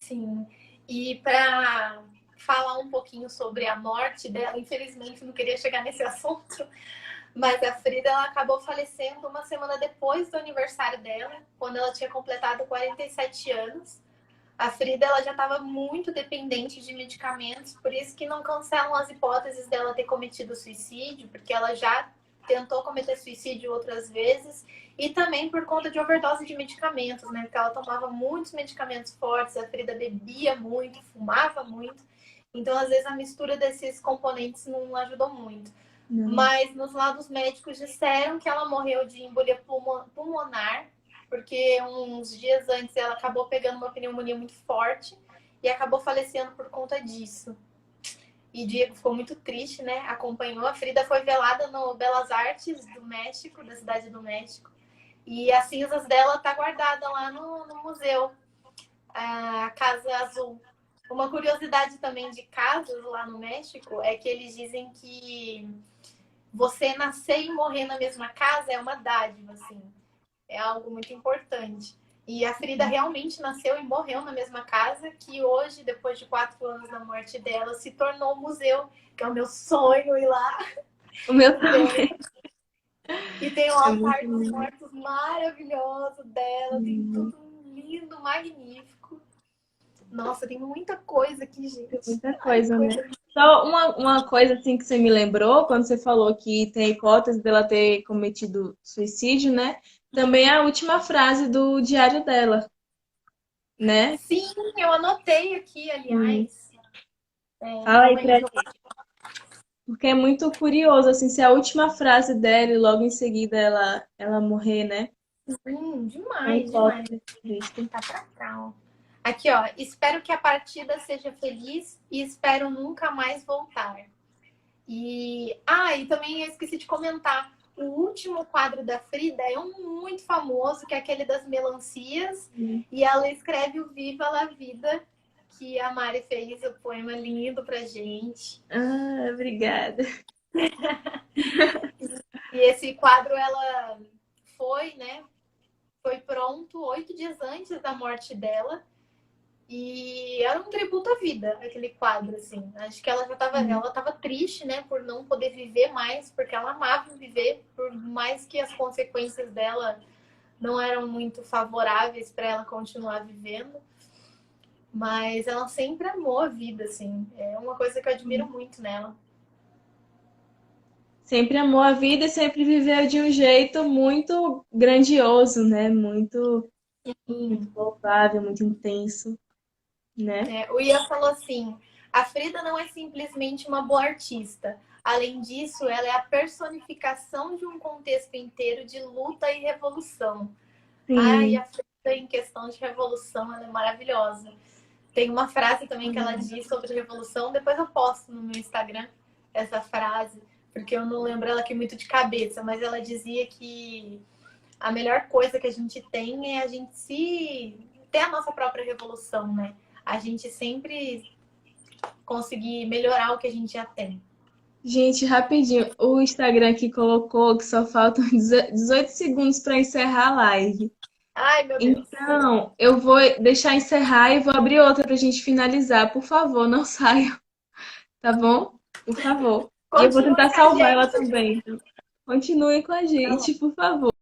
Sim. E para falar um pouquinho sobre a morte dela, infelizmente não queria chegar nesse assunto, mas a Frida ela acabou falecendo uma semana depois do aniversário dela, quando ela tinha completado 47 anos. A Frida ela já estava muito dependente de medicamentos, por isso que não cancelam as hipóteses dela ter cometido suicídio, porque ela já tentou cometer suicídio outras vezes, e também por conta de overdose de medicamentos, né? Porque ela tomava muitos medicamentos fortes, a Frida bebia muito, fumava muito, então às vezes a mistura desses componentes não ajudou muito. Não. Mas nos lados médicos disseram que ela morreu de embolia pulmonar, porque uns dias antes ela acabou pegando uma pneumonia muito forte e acabou falecendo por conta disso. E Diego ficou muito triste, né? Acompanhou. A Frida foi velada no Belas Artes do México, da cidade do México. E as cinzas dela tá guardada lá no museu, a Casa Azul. Uma curiosidade também de casas lá no México é que eles dizem que você nascer e morrer na mesma casa é uma dádiva, assim. É algo muito importante. E a Frida realmente nasceu e morreu na mesma casa, que hoje, depois de 4 anos da morte dela, se tornou um museu, que é o meu sonho ir lá O meu ver. também. E tem o É altar muito dos lindo. mortos maravilhoso dela, tem tudo lindo, magnífico. Nossa, tem muita coisa aqui, gente. Muita Ai, coisa, né? coisa. Só uma coisa assim que você me lembrou, quando você falou que tem a hipótese dela ter cometido suicídio, né? Também é a última frase do diário dela, né? Sim, eu anotei aqui, Hum. aliás. Fala aí Calma aí pra que eu gente. Porque é muito curioso, assim, se a última frase dela e logo em seguida ela morrer, né? A demais, demais. hipótese existe. Tá pra cá, ó. Aqui, ó. Espero que a partida seja feliz e espero nunca mais voltar. E também eu esqueci de comentar. O último quadro da Frida é um muito famoso, que é aquele das melancias. E ela escreve o Viva la Vida, que a Mari fez o poema lindo pra gente. Ah, obrigada. E esse quadro, ela foi, né? Foi pronto 8 dias antes da morte dela. E era um tributo à vida, aquele quadro, assim. Acho que ela tava triste, né, por não poder viver mais, porque ela amava viver, por mais que as consequências dela não eram muito favoráveis para ela continuar vivendo. Mas ela sempre amou a vida, assim. É uma coisa que eu admiro muito nela. Sempre amou a vida e sempre viveu de um jeito muito grandioso, né? Muito louvável, muito intenso, né? O Ian falou assim: a Frida não é simplesmente uma boa artista. Além disso, ela é a personificação de um contexto inteiro de luta e revolução. Ai, Sim. a Frida, em questão de revolução, ela é maravilhosa. Tem uma frase também que ela diz sobre revolução, depois eu posto no meu Instagram essa frase, porque eu não lembro ela aqui muito de cabeça, mas ela dizia que a melhor coisa que a gente tem é a gente se ter a nossa própria revolução, né? A gente sempre conseguir melhorar o que a gente já tem. Gente, rapidinho, o Instagram aqui colocou que só faltam 18 segundos para encerrar a live. Ai, meu Deus. Então, eu vou deixar encerrar e vou abrir outra pra gente finalizar. Por favor, não saiam, tá bom? Por favor. E eu vou Continue tentar com a salvar ela gente. também. Então, continuem com a Tá bom. gente, por favor.